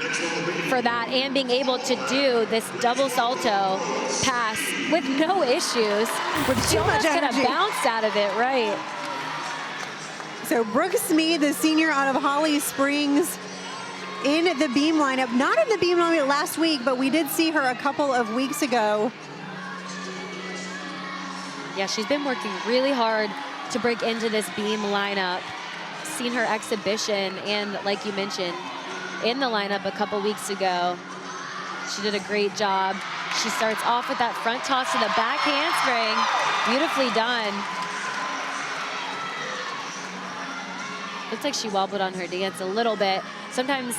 for that and being able to do this double salto pass with no issues. She almost could have bounced out of it, right? So Brooke Smead, the senior out of Holly Springs, in the beam lineup. Not in the beam lineup last week, but we did see her a couple of weeks ago. Yeah, she's been working really hard to break into this beam lineup. Seen her exhibition and, like you mentioned, in the lineup a couple weeks ago. She did a great job. She starts off with that front toss to the back handspring. Beautifully done. Looks like she wobbled on her dance a little bit. Sometimes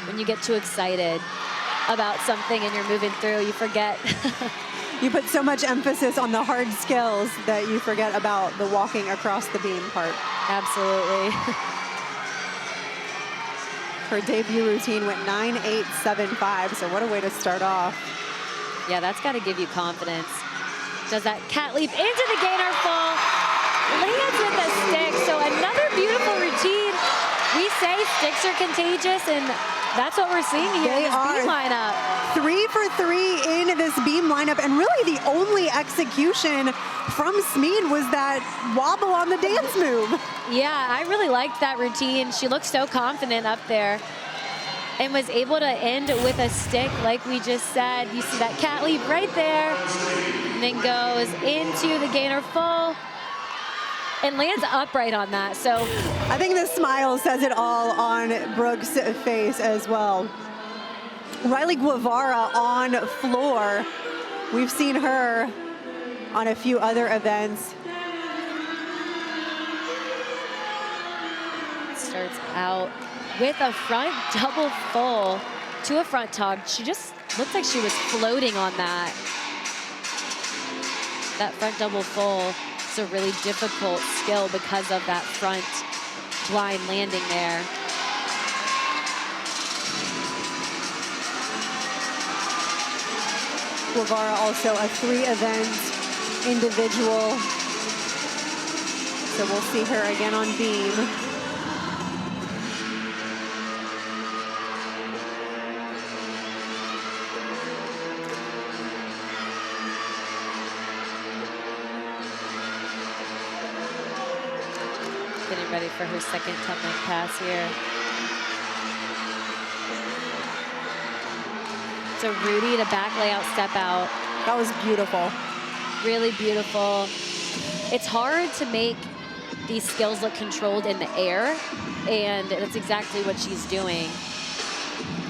when you get too excited about something and you're moving through, you forget. You put so much emphasis on the hard skills that you forget about the walking across the beam part. Absolutely. Her debut routine went 9.875, so what a way to start off. Yeah, that's got to give you confidence. Does that cat leap into the gainer full, lands with a stick. So another beautiful routine. We say sticks are contagious, and that's what we're seeing here in this beam lineup. 3 for 3 in this beam lineup, and really the only execution from Smead was that wobble on the dance move. Yeah, I really liked that routine. She looked so confident up there and was able to end with a stick like we just said. You see that cat leap right there, and then goes into the gainer full and lands upright on that. So I think the smile says it all on Brooke's face as well. Riley Guevara on floor. We've seen her on a few other events. Starts out with a front double full to a front tug. She just looked like she was floating on that. That front double full is a really difficult skill because of that front blind landing there. Guevara also a 3-event individual. So we'll see her again on beam. Getting ready for her second tumbling pass here. So Rudy to back layout step out. That was beautiful. Really beautiful. It's hard to make these skills look controlled in the air, and that's exactly what she's doing.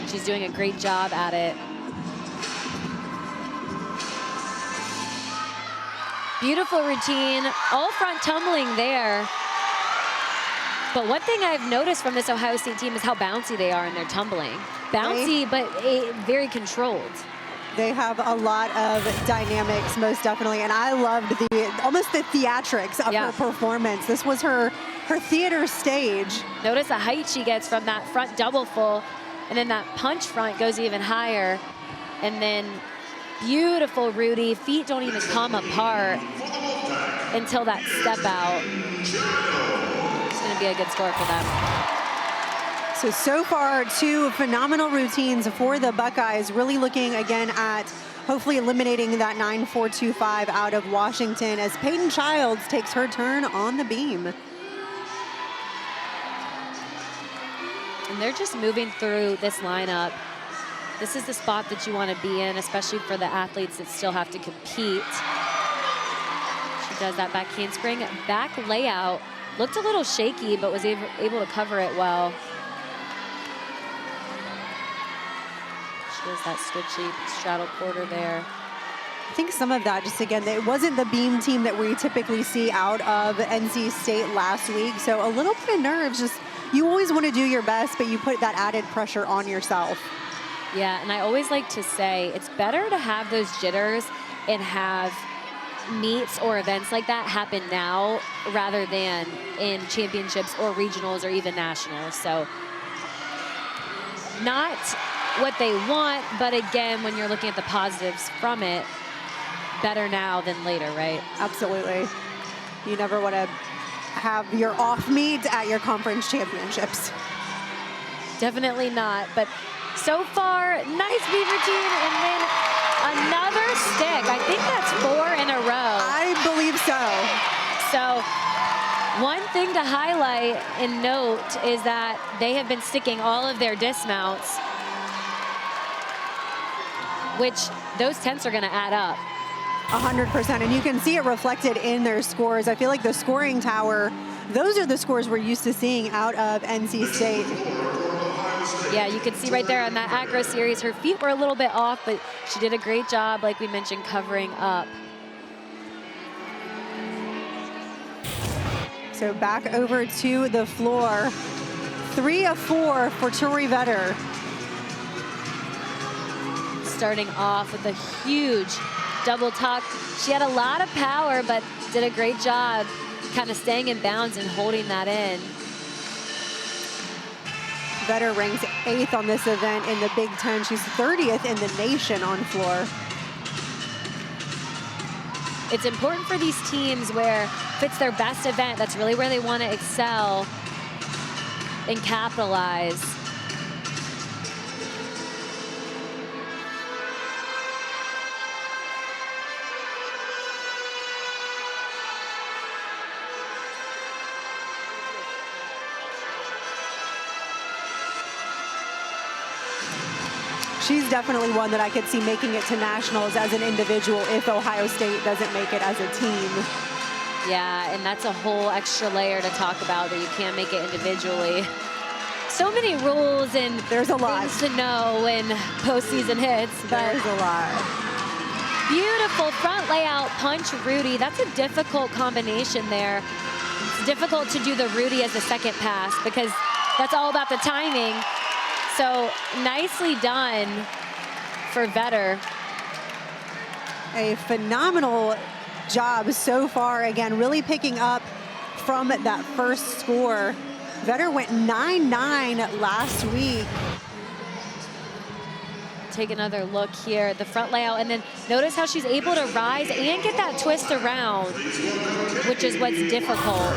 She's doing a great job at it. Beautiful routine, all front tumbling there. But one thing I've noticed from this Ohio State team is how bouncy they are in their tumbling. Bouncy, but very controlled. They have a lot of dynamics, most definitely. And I loved almost the theatrics of her performance. This was her theater stage. Notice the height she gets from that front double full, and then that punch front goes even higher. And then beautiful Rudy, feet don't even come apart until that step out. It's going to be a good score for them. So far, two phenomenal routines for the Buckeyes, really looking again at hopefully eliminating that 9-4-2-5 out of Washington as Peyton Childs takes her turn on the beam. And they're just moving through this lineup. This is the spot that you want to be in, especially for the athletes that still have to compete. She does that back handspring, back layout. Looked a little shaky, but was able to cover it well. She does that switchy straddle quarter there. I think some of that, just again, it wasn't the beam team that we typically see out of NC State last week. So a little bit of nerves, just you always want to do your best, but you put that added pressure on yourself. Yeah, and I always like to say it's better to have those jitters and have meets or events like that happen now rather than in championships or regionals or even nationals. So not what they want, but again, when you're looking at the positives from it, better now than later, right? Absolutely. You never want to have your off meet at your conference championships. Definitely not, but so far, nice beam routine, and then another stick. I think that's 4 in a row. I believe so. So one thing to highlight and note is that they have been sticking all of their dismounts, which those 10s are going to add up. 100%, and you can see it reflected in their scores. I feel like the scoring tower, those are the scores we're used to seeing out of NC State. Yeah, you can see right there on that acro series, her feet were a little bit off, but she did a great job, like we mentioned, covering up. So back over to the floor. 3 of 4 for Tori Vetter. Starting off with a huge double tuck. She had a lot of power, but did a great job kind of staying in bounds and holding that in. Vetter ranks 8th on this event in the Big Ten. She's 30th in the nation on floor. It's important for these teams where if it's their best event, that's really where they want to excel and capitalize. She's definitely one that I could see making it to nationals as an individual if Ohio State doesn't make it as a team. Yeah, and that's a whole extra layer to talk about that you can't make it individually. So many rules and there's a lot things to know when postseason hits. But there's a lot. Beautiful front layout punch Rudy. That's a difficult combination there. It's difficult to do the Rudy as a second pass because that's all about the timing. So nicely done for Vetter. A phenomenal job so far. Again, really picking up from that first score. Vetter went 9-9 last week. Take another look here at the front layout, and then notice how she's able to rise and get that twist around, which is what's difficult.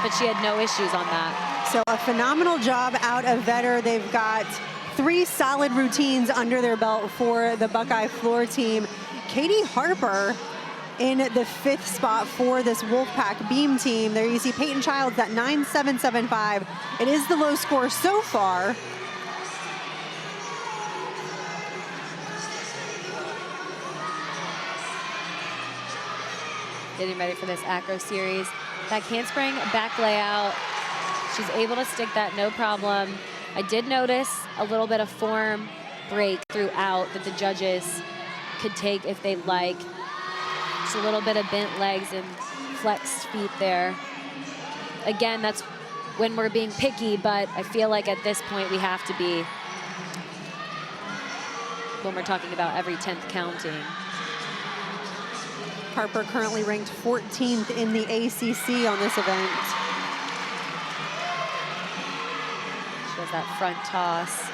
But she had no issues on that. So a phenomenal job out of Vetter. They've got 3 solid routines under their belt for the Buckeye floor team. Katie Harper in the 5th spot for this Wolfpack beam team. There you see Peyton Childs at 9.775. It is the low score so far. Getting ready for this acro series. Back handspring, back layout. She's able to stick that no problem. I did notice a little bit of form break throughout that the judges could take if they like. Just a little bit of bent legs and flexed feet there. Again, that's when we're being picky, but I feel like at this point we have to be when we're talking about every 10th counting. Harper currently ranked 14th in the ACC on this event. She has that front toss.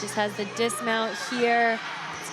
Just has the dismount here. It's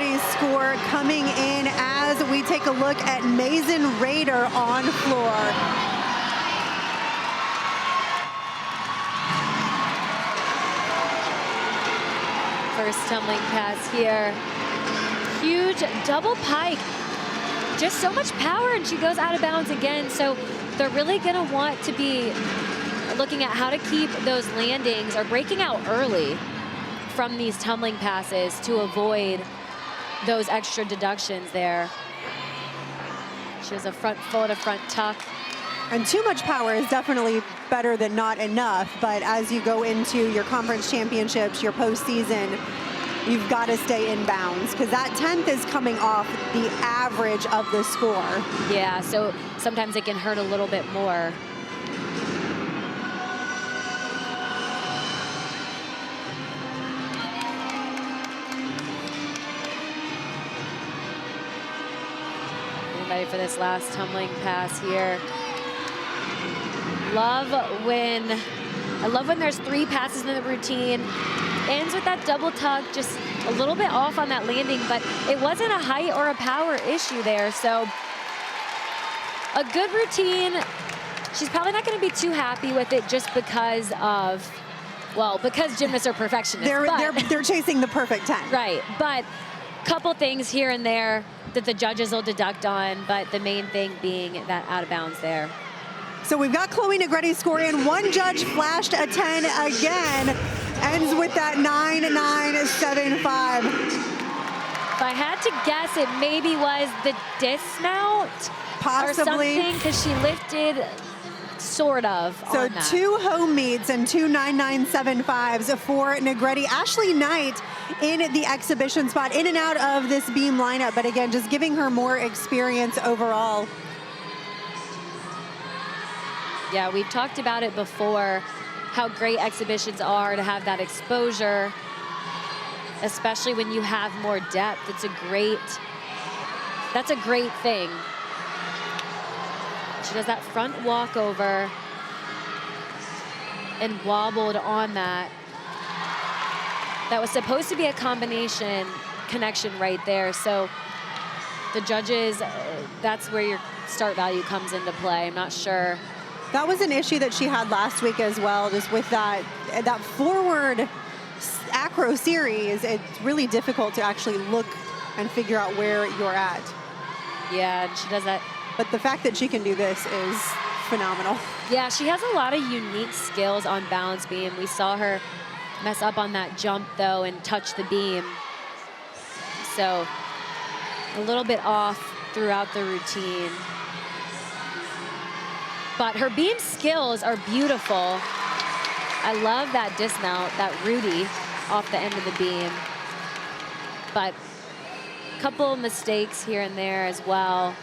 Negretti's score coming in as we take a look at Mason Raider on floor. First tumbling pass here. Huge double pike. Just so much power, and she goes out of bounds again. So they're really gonna want to be looking at how to keep those landings or breaking out early from these tumbling passes to avoid those extra deductions there. She has a front foot, a front tuck. And too much power is definitely better than not enough, but as you go into your conference championships, your postseason, you've got to stay in bounds because that 10th is coming off the average of the score. Yeah, so sometimes it can hurt a little bit more. Ready for this last tumbling pass here. I love when there's 3 passes in the routine. Ends with that double tuck, just a little bit off on that landing, but it wasn't a height or a power issue there. So a good routine. She's probably not going to be too happy with it just because of, well, because gymnasts are perfectionists. They're chasing the perfect 10. Right, but couple things here and there that the judges will deduct on, but the main thing being that out of bounds there. So we've got Chloe Negretti score in. One judge flashed a 10 again. Ends with that 9.975. If I had to guess, it maybe was the dismount Possibly. Or something, because she lifted sort of So on that. 2 home meets and 2 9.975s for Negretti. Ashley Knight in the exhibition spot, in and out of this beam lineup, but again, just giving her more experience overall. Yeah, we've talked about it before, how great exhibitions are to have that exposure, especially when you have more depth. That's a great thing. She does that front walkover and wobbled on that. That was supposed to be a combination connection right there. So the judges, that's where your start value comes into play. I'm not sure. That was an issue that she had last week as well, just with that forward acro series. It's really difficult to actually look and figure out where you're at. Yeah, and she does that. But the fact that she can do this is phenomenal. Yeah, she has a lot of unique skills on balance beam. We saw her mess up on that jump, though, and touch the beam. So a little bit off throughout the routine. But her beam skills are beautiful. I love that dismount, that Rudy off the end of the beam. But a couple mistakes here and there as well.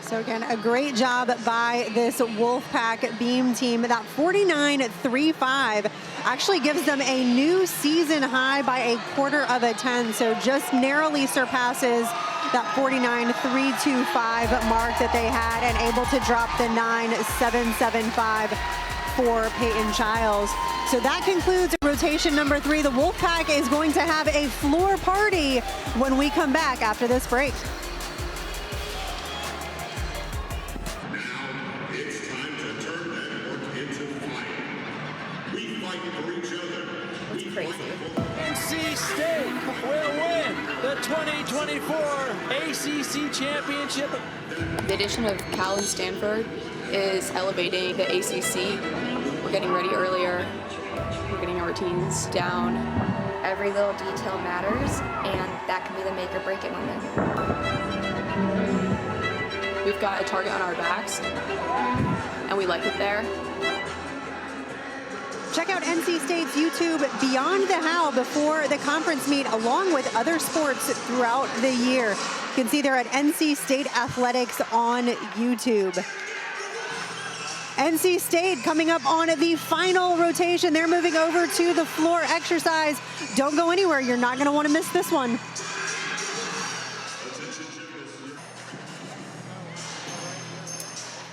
So again, a great job by this Wolfpack beam team. That 49.35 actually gives them a new season high by a quarter of a 10. So just narrowly surpasses that 49.325 mark that they had, and able to drop the 9.775 for Peyton Childs. So that concludes rotation number 3. The Wolfpack is going to have a floor party when we come back after this break. It's time to turn that work into fight. We fight for each other. We fight for NC State will win the 2024 ACC Championship. The addition of Cal and Stanford is elevating the ACC. We're getting ready earlier. We're getting our routines down. Every little detail matters, and that can be the make or break it moment. We've got a target on our backs, and we like it there. Check out NC State's YouTube Beyond the How before the conference meet, along with other sports throughout the year. You can see they're at NC State Athletics on YouTube. NC State coming up on the final rotation. They're moving over to the floor exercise. Don't go anywhere. You're not going to want to miss this one.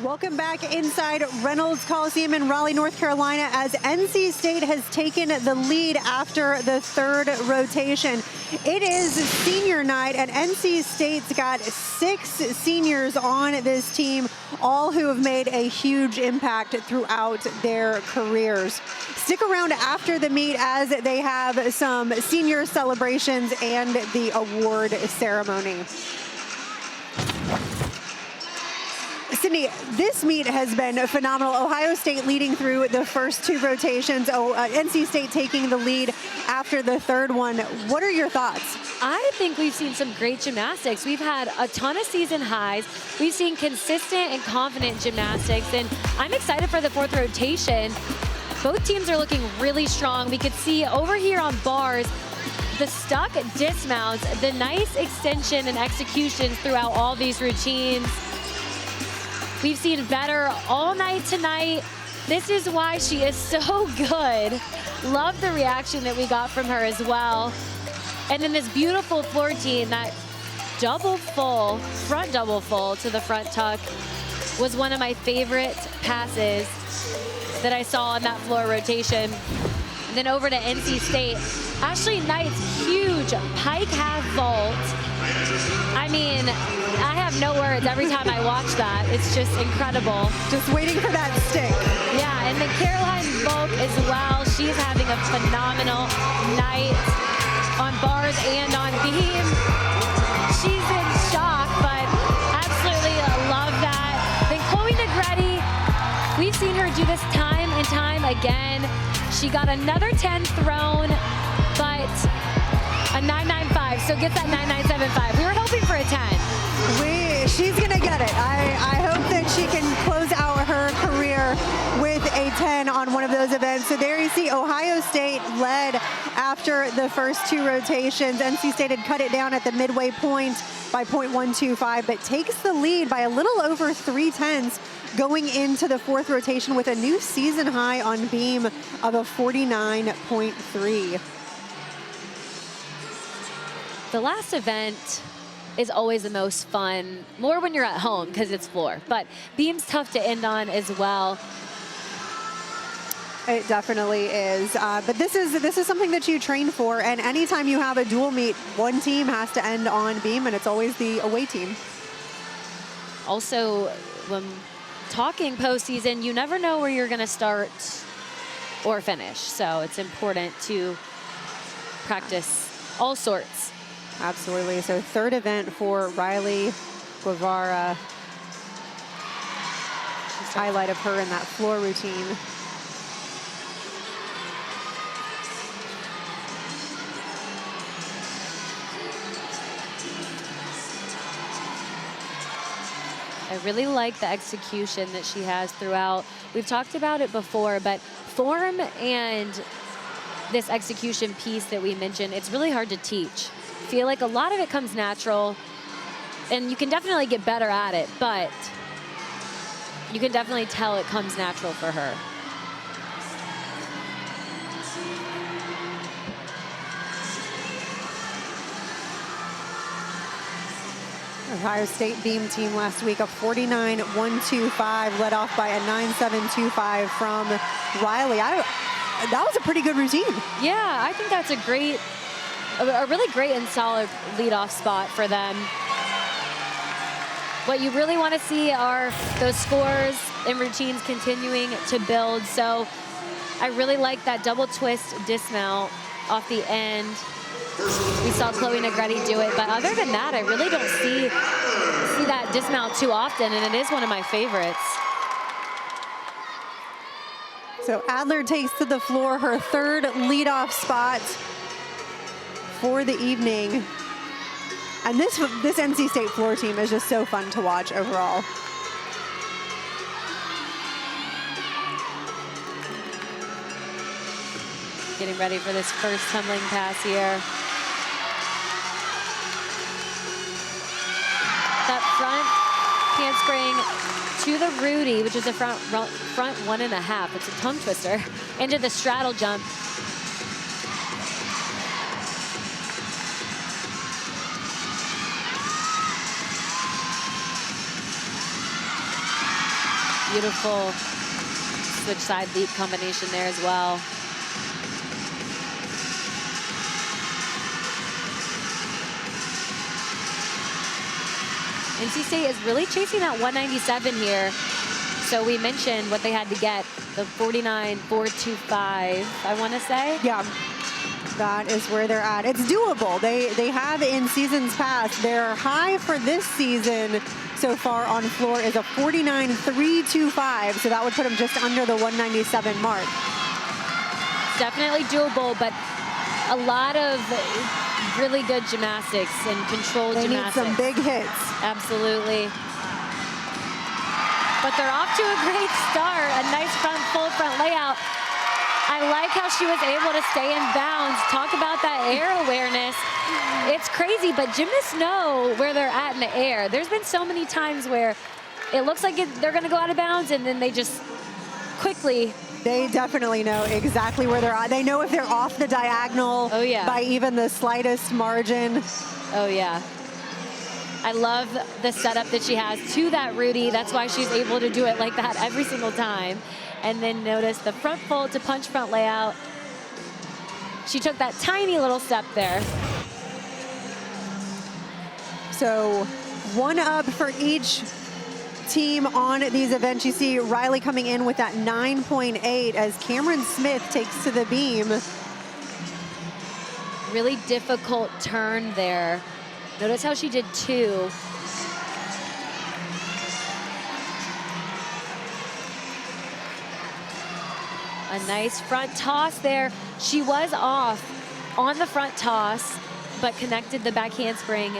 Welcome back inside Reynolds Coliseum in Raleigh, North Carolina, as NC State has taken the lead after the third rotation. It is senior night, and NC State's got 6 seniors on this team, all who have made a huge impact throughout their careers. Stick around after the meet as they have some senior celebrations and the award ceremony. Sydney, this meet has been phenomenal. Ohio State leading through the first 2 rotations. NC State taking the lead after the 3rd one. What are your thoughts? I think we've seen some great gymnastics. We've had a ton of season highs. We've seen consistent and confident gymnastics, and I'm excited for the 4th rotation. Both teams are looking really strong. We could see over here on bars, the stuck dismounts, the nice extension and executions throughout all these routines. We've seen better all night tonight. This is why she is so good. Love the reaction that we got from her as well. And then this beautiful floor team, that double full, front double full to the front tuck was one of my favorite passes that I saw on that floor rotation. And then over to NC State, Ashley Knight's huge pike half vault. I mean, I have no words every time I watch that. It's just incredible. Just waiting for that stick. Yeah, and then Caroline Volk as well. She's having a phenomenal night on bars and on beam. She's in shock, but absolutely love that. Then Chloe Negretti, we've seen her do this time and time again. She got another 10 thrown, but a 995, so gets that 9975. We were hoping for a 10. She's gonna get it. I hope that she can close out her career with a 10 on one of those events. So there you see Ohio State led after the first 2 rotations. NC State had cut it down at the midway point by .125, but takes the lead by a little over 3/10 going into the 4th rotation with a new season high on beam of a 49.3. The last event is always the most fun, more when you're at home because it's floor, but beam's tough to end on as well. It definitely is, but this is something that you train for, and anytime you have a dual meet, one team has to end on beam, and it's always the away team. Also, when talking postseason, you never know where you're going to start or finish, so it's important to practice all sorts. Absolutely. So 3rd event for Riley Guevara. Highlight of her in that floor routine. I really like the execution that she has throughout. We've talked about it before, but form and this execution piece that we mentioned, it's really hard to teach. I feel like a lot of it comes natural, and you can definitely get better at it, but you can definitely tell it comes natural for her. Ohio State beam team last week, a 49.125, led off by a 9.725 from Riley. That was a pretty good routine. Yeah, I think that's a really great and solid leadoff spot for them. What you really want to see are those scores and routines continuing to build. So I really like that double twist dismount off the end. We saw Chloe Negretti do it, but other than that, I really don't see that dismount too often, and it is one of my favorites. So Adler takes to the floor, her 3rd leadoff spot for the evening. And this NC State floor team is just so fun to watch overall. Getting ready for this first tumbling pass here. That front handspring to the Rudy, which is a front 1.5. It's a tongue twister. Into the straddle jump. Beautiful switch side leap combination there as well. NC State is really chasing that 197 here. So we mentioned what they had to get, the 49.425, I want to say. Yeah, that is where they're at. It's doable. They have in seasons past. Their high for this season so far on floor is a 49.325, so that would put them just under the 197 mark. Definitely doable, but a lot of really good gymnastics and controlled gymnastics. They need some big hits. Absolutely. But they're off to a great start. A nice full front layout. I like how she was able to stay in bounds. Talk about that air awareness. It's crazy, but gymnasts know where they're at in the air. There's been so many times where it looks like they're going to go out of bounds, and then they just quickly. They definitely know exactly where they're at. They know if they're off the diagonal by even the slightest margin. Oh, yeah. I love the setup that she has to that Rudy. That's why she's able to do it like that every single time. And then notice the front fold to punch front layout. She took that tiny little step there. So 1 up for each team on these events. You see Riley coming in with that 9.8 as Cameron Smith takes to the beam. Really difficult turn there. Notice how she did 2. A nice front toss there. She was off on the front toss, but connected the back handspring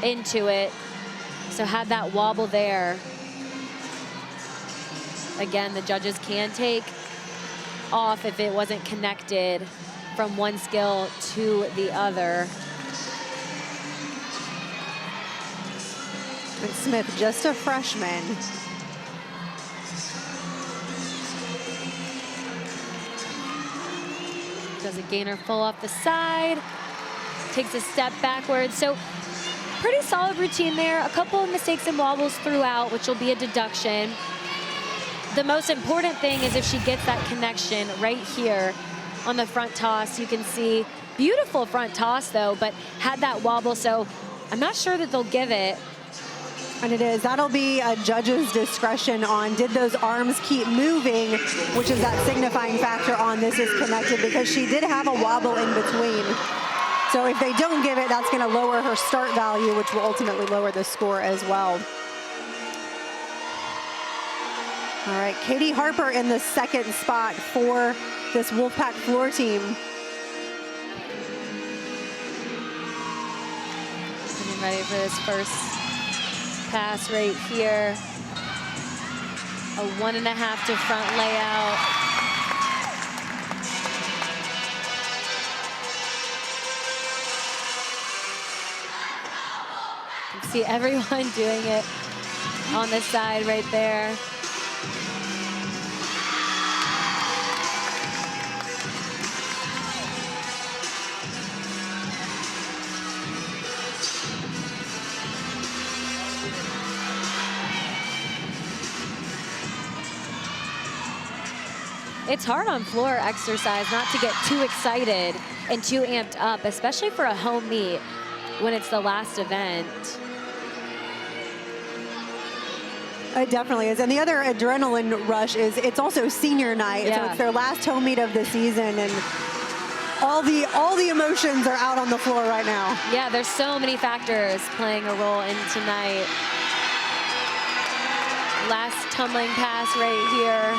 into it. So had that wobble there. Again, the judges can take off if it wasn't connected from one skill to the other. And Smith, just a freshman. Does a gainer full off the side, takes a step backwards. So pretty solid routine there. A couple of mistakes and wobbles throughout, which will be a deduction. The most important thing is if she gets that connection right here on the front toss. You can see beautiful front toss though, but had that wobble. So I'm not sure that they'll give it. And it is. That'll be a judge's discretion on did those arms keep moving, which is that signifying factor on this is connected, because she did have a wobble in between. So if they don't give it, that's going to lower her start value, which will ultimately lower the score as well. All right, Katie Harper in the second spot for this Wolfpack floor team. Getting ready for this first pass right here. A 1.5 to front layout. You see everyone doing it on the side right there. It's hard on floor exercise not to get too excited and too amped up, especially for a home meet when it's the last event. It definitely is. And the other adrenaline rush is it's also senior night. Yeah. So it's their last home meet of the season, and all the emotions are out on the floor right now. Yeah, there's so many factors playing a role in tonight. Last tumbling pass right here.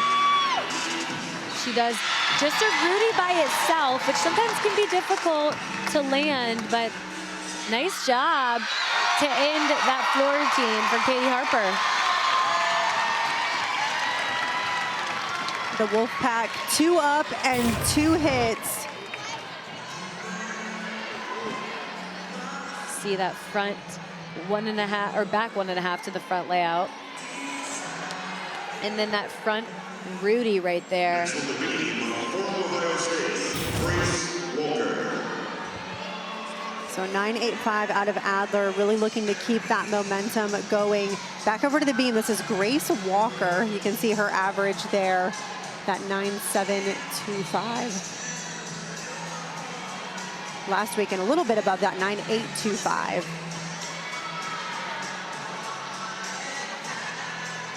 She does just a Rudy by itself, which sometimes can be difficult to land, but nice job to end that floor routine for Katie Harper. The Wolfpack 2 up and 2 hits. See that front 1.5 or back 1.5 to the front layout. And then that front Rudy right there. So 9.85 out of Adler, really looking to keep that momentum going. Back over to the beam, this is Grace Walker. You can see her average there, that 9.725. Last week and a little bit above that 9.825.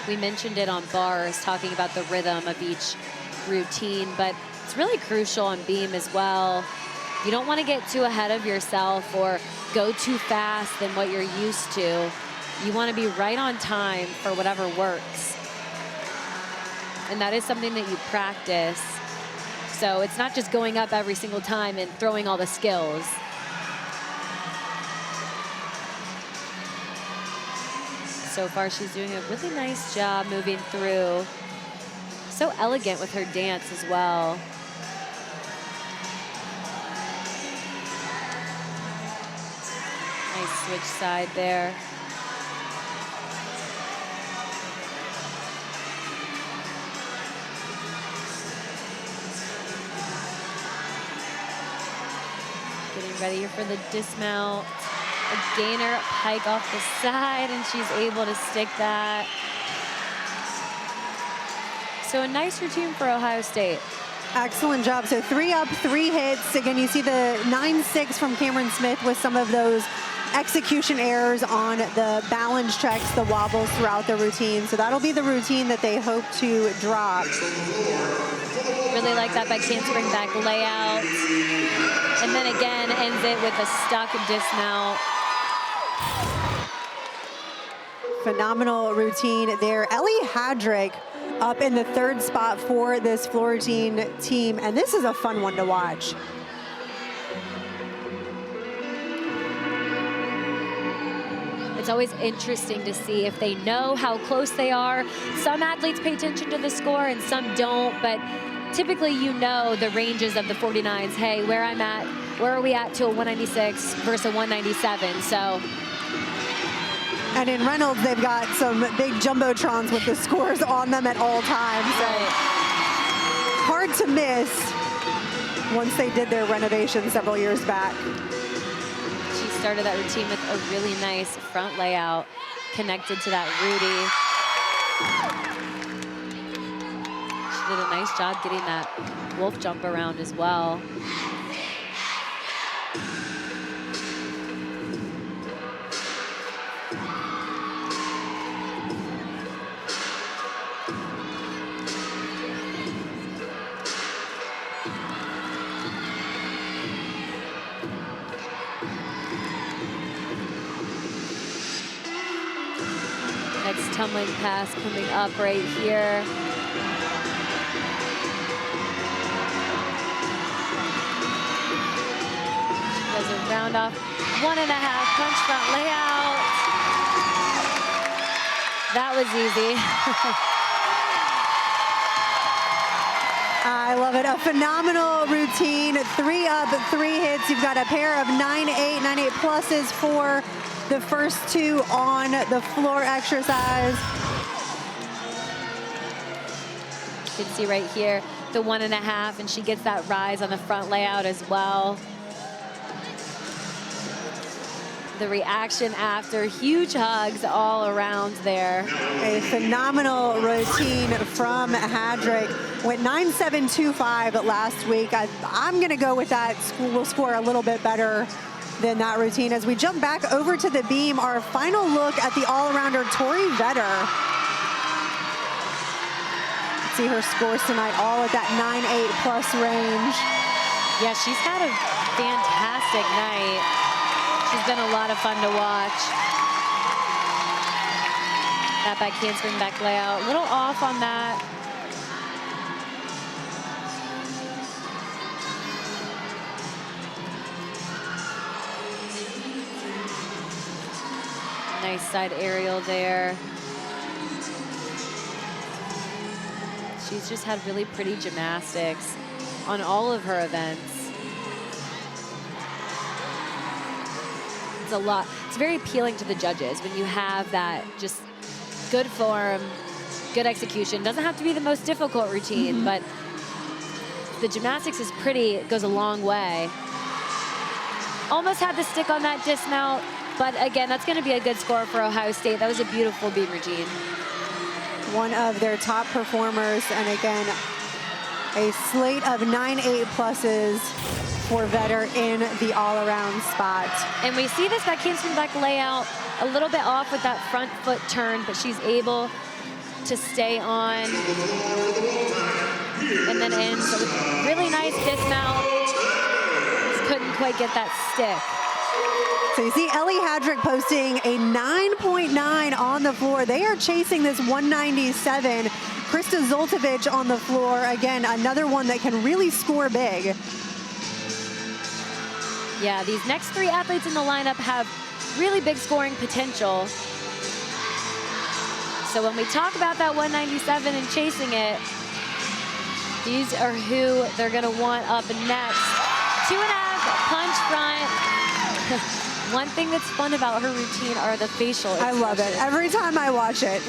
We mentioned it on bars, talking about the rhythm of each routine, but it's really crucial on beam as well. You don't want to get too ahead of yourself or go too fast than what you're used to. You want to be right on time for whatever works. And that is something that you practice. So it's not just going up every single time and throwing all the skills. So far, she's doing a really nice job moving through. So elegant with her dance as well. Nice switch side there. Getting ready here for the dismount. A gainer pike off the side, and she's able to stick that. So a nice routine for Ohio State. Excellent job. So 3 up, 3 hits. Again, you see the 9-6 from Cameron Smith with some of those execution errors on the balance checks, the wobbles throughout the routine. So that'll be the routine that they hope to drop. Really like that back handspring back layout. And then again, ends it with a stuck dismount. Phenomenal routine there. Ellie Hadrick up in the 3rd spot for this floor routine team. And this is a fun one to watch. It's always interesting to see if they know how close they are. Some athletes pay attention to the score and some don't, but typically you know the ranges of the 49s. Hey, where I'm at, where are we at to a 196 versus a 197, so. And in Reynolds, they've got some big jumbotrons with the scores on them at all times. So hard to miss once they did their renovation several years back. She started that routine with a really nice front layout connected to that Rudy. She did a nice job getting that wolf jump around as well. Next tumbling pass coming up right here. She does a round off 1.5 punch front layout. That was easy. I love it. A phenomenal routine. 3 up, 3 hits. You've got a pair of 9-8, 9-8 pluses for the first 2 on the floor exercise. You can see right here the 1.5, and she gets that rise on the front layout as well. The reaction after, huge hugs all around there. A phenomenal routine from Hadrick. Went 9.725 last week. I'm going to go with that. We'll score a little bit better than that routine. As we jump back over to the beam, our final look at the all-arounder, Tori Vetter. See her scores tonight, all at that 9-8 plus range. Yeah, she's had a fantastic night. She's been a lot of fun to watch. That back handspring back layout, a little off on that. Nice side aerial there. She's just had really pretty gymnastics on all of her events. It's a lot. It's very appealing to the judges when you have that just good form, good execution. Doesn't have to be the most difficult routine, but the gymnastics is pretty. It goes a long way. Almost had the stick on that dismount. But again, that's going to be a good score for Ohio State. That was a beautiful beam routine. One of their top performers, and again, a slate of 9-8 pluses for Vetter in the all-around spot. And we see this back handspring back layout a little bit off with that front foot turn, but she's able to stay on. And then ends with a really nice dismount. Just couldn't quite get that stick. So you see Ellie Hadrick posting a 9.9 on the floor. They are chasing this 197. Krista Zoltovich on the floor. Again, another one that can really score big. Yeah, these next three athletes in the lineup have really big scoring potential. So when we talk about that 197 and chasing it, these are who they're gonna want up next. 2.5 punch front. One thing that's fun about her routine are the facial expressions. I love it. Every time I watch it.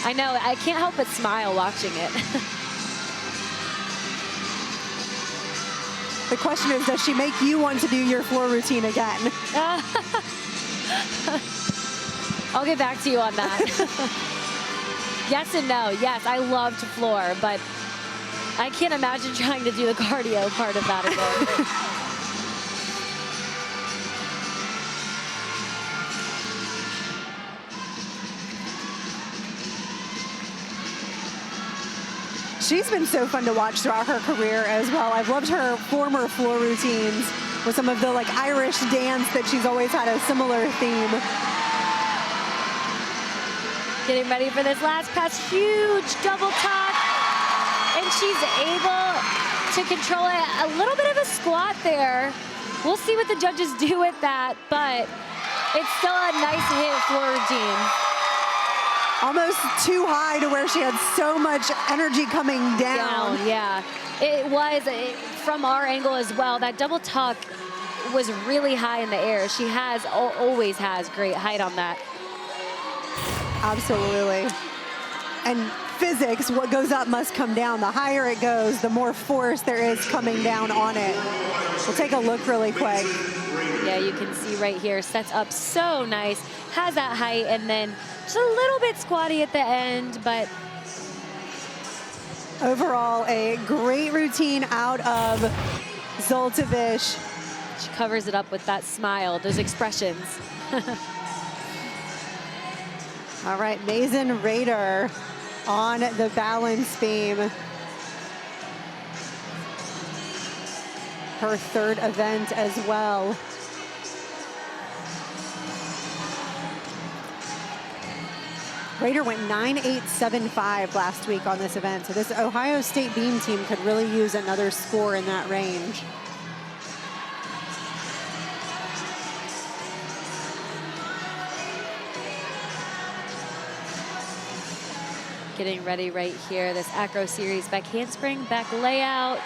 I know, I can't help but smile watching it. The question is, does she make you want to do your floor routine again? I'll get back to you on that. Yes and no. Yes, I loved floor, but I can't imagine trying to do the cardio part of that again. She's been so fun to watch throughout her career as well. I've loved her former floor routines with some of the like Irish dance that she's always had a similar theme. Getting ready for this last pass, huge double top. And she's able to control it. A little bit of a squat there. We'll see what the judges do with that, but it's still a nice hit floor routine. Almost too high to where she had so much energy coming down. Yeah, it was from our angle as well. That double tuck was really high in the air. She has always has great height on that. Absolutely. And physics, what goes up must come down. The higher it goes, the more force there is coming down on it. We'll take a look really quick. Yeah, you can see right here, sets up so nice, has that height, and then just a little bit squatty at the end, but overall, a great routine out of Zoltovich. She covers it up with that smile, those expressions. All right, Mazen Rader on the balance beam. Her third event as well. Rader went 9.875 last week on this event, so this Ohio State beam team could really use another score in that range. Getting ready right here, this acro series back handspring, back layout.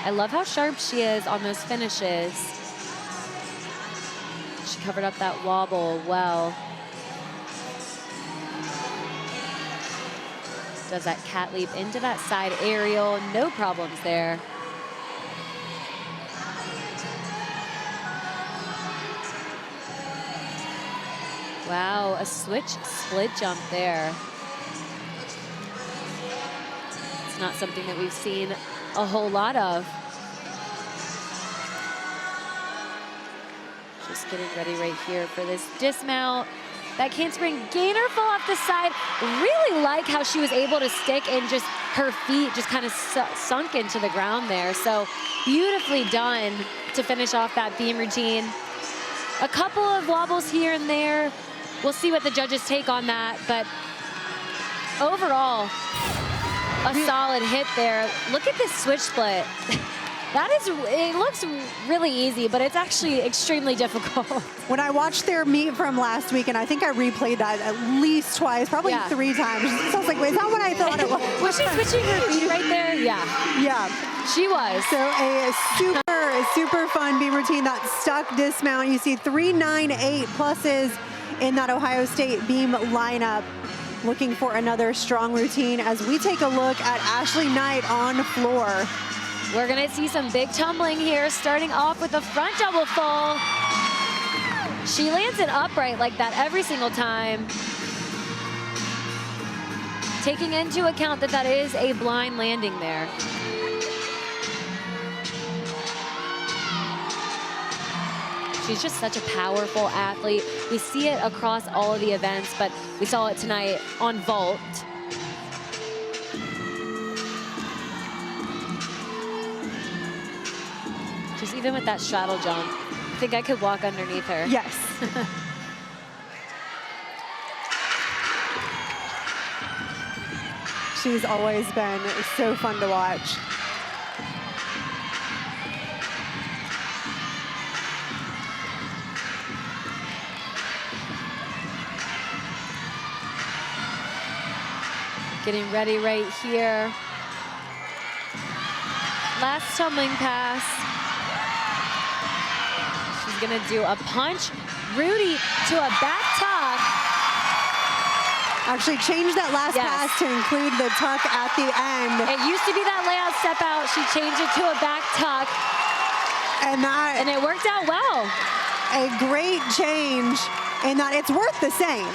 I love how sharp she is on those finishes. She covered up that wobble well. Does that cat leap into that side aerial, no problems there. Wow, a switch split jump there. It's not something that we've seen a whole lot of. Just getting ready right here for this dismount. That handspring gainer fall off the side. Really like how she was able to stick and just her feet just kind of sunk into the ground there. So beautifully done to finish off that beam routine. A couple of wobbles here and there. We'll see what the judges take on that, but overall, a solid hit there. Look at this switch split. That is, it looks really easy, but it's actually extremely difficult. When I watched their meet from last week, and I think I replayed that at least twice, probably 3 times. So I was like, wait, is that what I thought it was? Was she switching her feet right there? Yeah. Yeah. She was. So a super fun beam routine, that stuck dismount. You see 398 pluses in that Ohio State beam lineup. Looking for another strong routine as we take a look at Ashley Knight on floor. We're gonna see some big tumbling here, starting off with a front double full. She lands it upright like that every single time. Taking into account that that is a blind landing there. She's just such a powerful athlete. We see it across all of the events, but we saw it tonight on vault. Just even with that straddle jump, I think I could walk underneath her. Yes. She's always been so fun to watch. Getting ready right here. Last tumbling pass. She's gonna do a punch. Rudy to a back tuck. Actually changed that last pass to include the tuck at the end. It used to be that layout step out. She changed it to a back tuck. And it worked out well. A great change in that it's worth the same.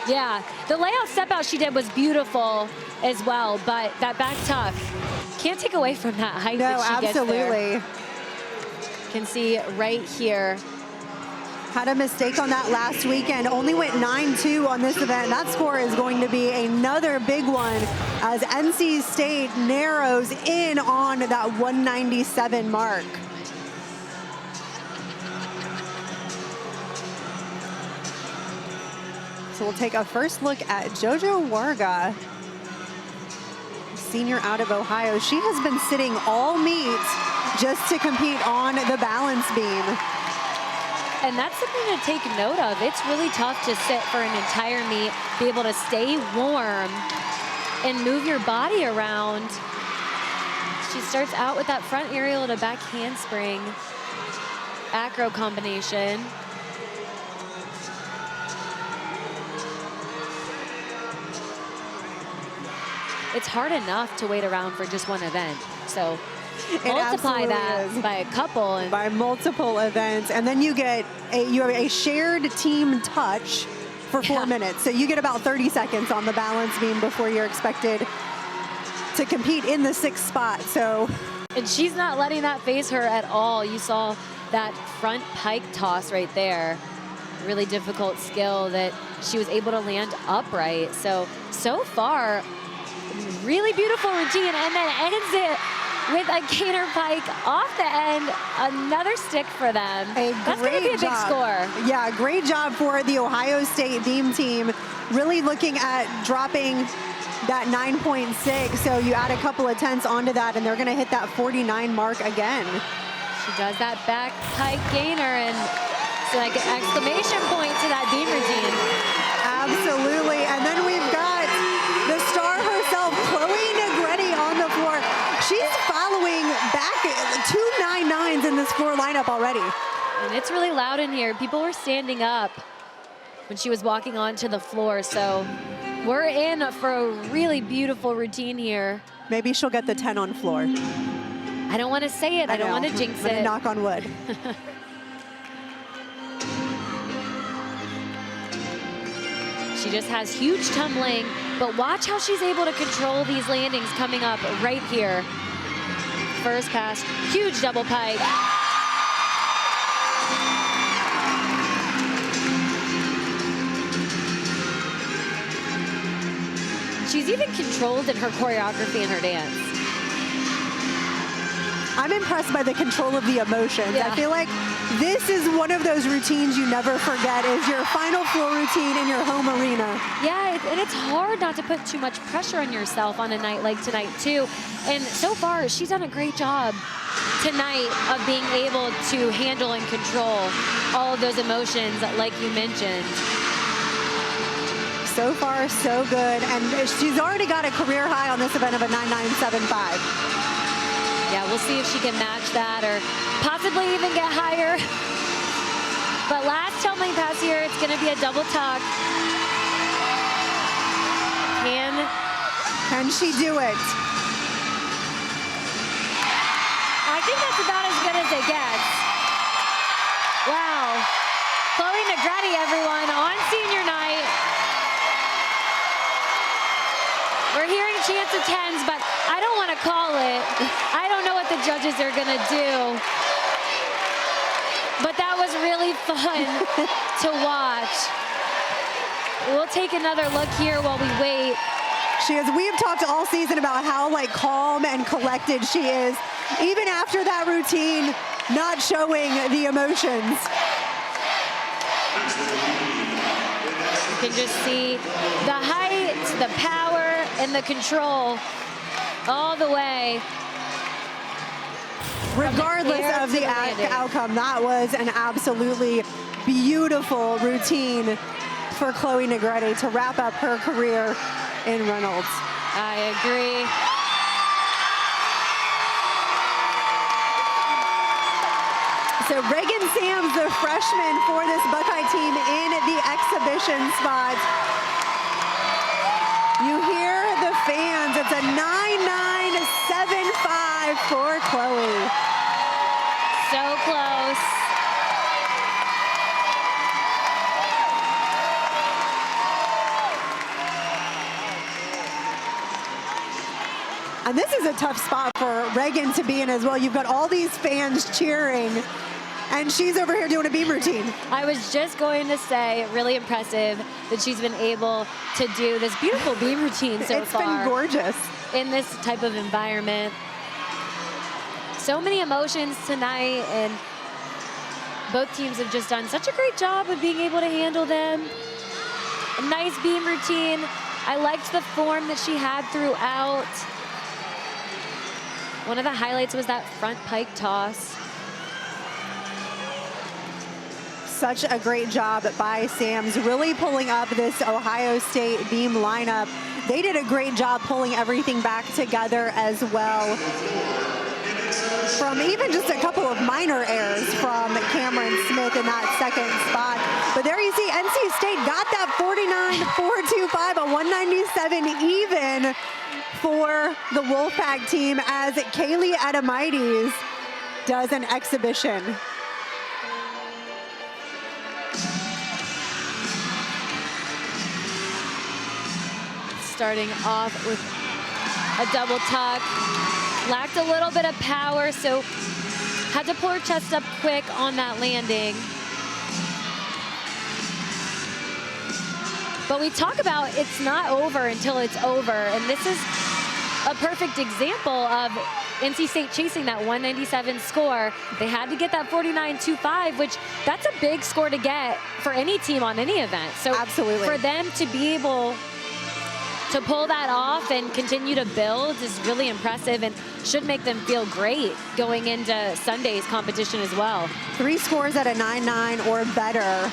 Yeah, the layout step out she did was beautiful as well, but that back tuck, can't take away from that height that she gets there. Absolutely. Can see right here. Had a mistake on that last weekend, only went 9-2 on this event. That score is going to be another big one as NC State narrows in on that 197 mark. So we'll take a first look at JoJo Warga, senior out of Ohio. She has been sitting all meet just to compete on the balance beam. And that's something to take note of. It's really tough to sit for an entire meet, be able to stay warm and move your body around. She starts out with that front aerial to back handspring, acro combination. It's hard enough to wait around for just one event. So multiply that by a couple. And by multiple events. And then you get you have a shared team touch for 4 minutes. So you get about 30 seconds on the balance beam before you're expected to compete in the 6th spot. So, and she's not letting that phase her at all. You saw that front pike toss right there. Really difficult skill that she was able to land upright. So far, really beautiful routine, and then ends it with a gainer pike off the end. Another stick for them. That's going to be a big score. Yeah, great job for the Ohio State beam team. Really looking at dropping that 9.6. So you add a couple of tenths onto that, and they're going to hit that 49 mark again. She does that back pike gainer, and it's like an exclamation point to that beam routine. Absolutely. And then we've got the star herself, Chloe Negretti, on the floor. She's following back 2 9.9s in this floor lineup already. And it's really loud in here. People were standing up when she was walking onto the floor. So we're in for a really beautiful routine here. Maybe she'll get the 10 on floor. I don't want to say it. I don't want to jinx I'm gonna it. knock on wood. She just has huge tumbling, but watch how she's able to control these landings coming up right here. First pass, huge double pike. She's even controlled in her choreography and her dance. I'm impressed by the control of the emotions. I feel like this is one of those routines you never forget, is your final floor routine in your home arena. Yeah, and it's hard not to put too much pressure on yourself on a night like tonight too. And so far, she's done a great job tonight of being able to handle and control all of those emotions like you mentioned. So far, so good. And she's already got a career high on this event of a 9.975. Yeah, we'll see if she can match that or possibly even get higher. But last tumbling pass here, it's going to be a double tuck. Can she do it? I think that's about as good as it gets. Wow. Chloe Negretti, everyone, on senior night. We're hearing chants of 10s, but I don't want to call it. I don't know what the judges are going to do. but that was really fun to watch. We'll take another look here while we wait. She is. We have talked all season about how calm and collected she is, even after that routine, not showing the emotions. You can just see the height, the power, and the control all the way. Regardless of the outcome, that was an absolutely beautiful routine for Chloe Negrete to wrap up her career in Reynolds. I agree. So Reagan Sams, the freshman for this Buckeye team in the exhibition spot. You hear the fans. It's a 9.975 for Chloe. So close. And this is a tough spot for Reagan to be in as well. You've got all these fans cheering, and she's over here doing a beam routine. I was just going to say, really impressive that she's been able to do this beautiful beam routine so far. It's been gorgeous. In this type of environment. So many emotions tonight, and both teams have just done such a great job of being able to handle them. A nice beam routine. I liked the form that she had throughout. One of the highlights was that front pike toss. Such a great job by Sams, really pulling up this Ohio State beam lineup. They did a great job pulling everything back together as well. From even just a couple of minor errors from Cameron Smith in that second spot. But there you see NC State got that 49.425, a 197 even for the Wolfpack team as Kaylee Adamides does an exhibition. Starting off with a double tuck. Lacked a little bit of power, so had to pull her chest up quick on that landing. But we talk about it's not over until it's over, and this is a perfect example of NC State chasing that 197 score. They had to get that 49.25, which that's a big score to get for any team on any event. So absolutely, for them to be able to pull that off and continue to build is really impressive and should make them feel great going into Sunday's competition as well. 3 scores at a 9.9 or better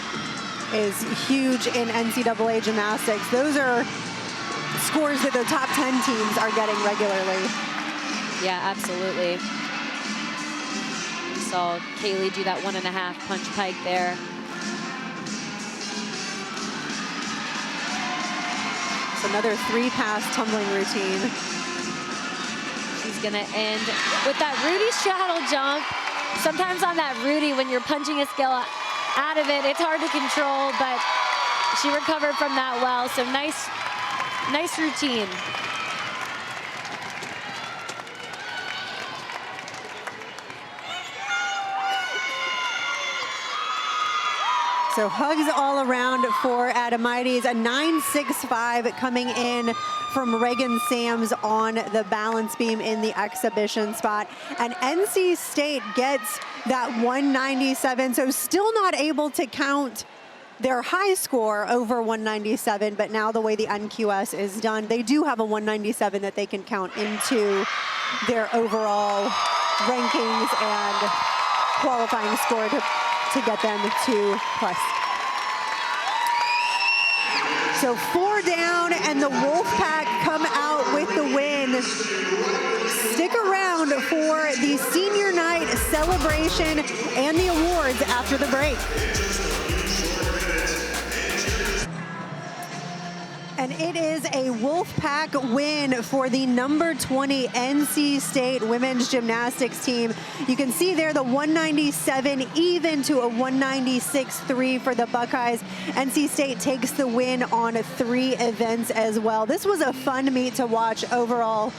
is huge in NCAA gymnastics. Those are scores that the top 10 teams are getting regularly. Yeah, absolutely. We saw Kaylee do that 1.5 punch pike there. It's another 3-pass tumbling routine. She's gonna end with that Rudy straddle jump. Sometimes on that Rudy, when you're punching a skill out of it, it's hard to control, but she recovered from that well. So nice routine. So hugs all around for Adamides, a 9.65 coming in from Reagan Sams on the balance beam in the exhibition spot. And NC State gets that 197, so still not able to count their high score over 197, but now the way the NQS is done, they do have a 197 that they can count into their overall rankings and qualifying score to get them to plus. So 4 down, and the Wolfpack come out with the win. Stick around for the senior night celebration and the awards after the break. And it is a Wolfpack win for the number 20 NC State women's gymnastics team. You can see there the 197 even to a 196.3 for the Buckeyes. NC State takes the win on 3 events as well. This was a fun meet to watch overall.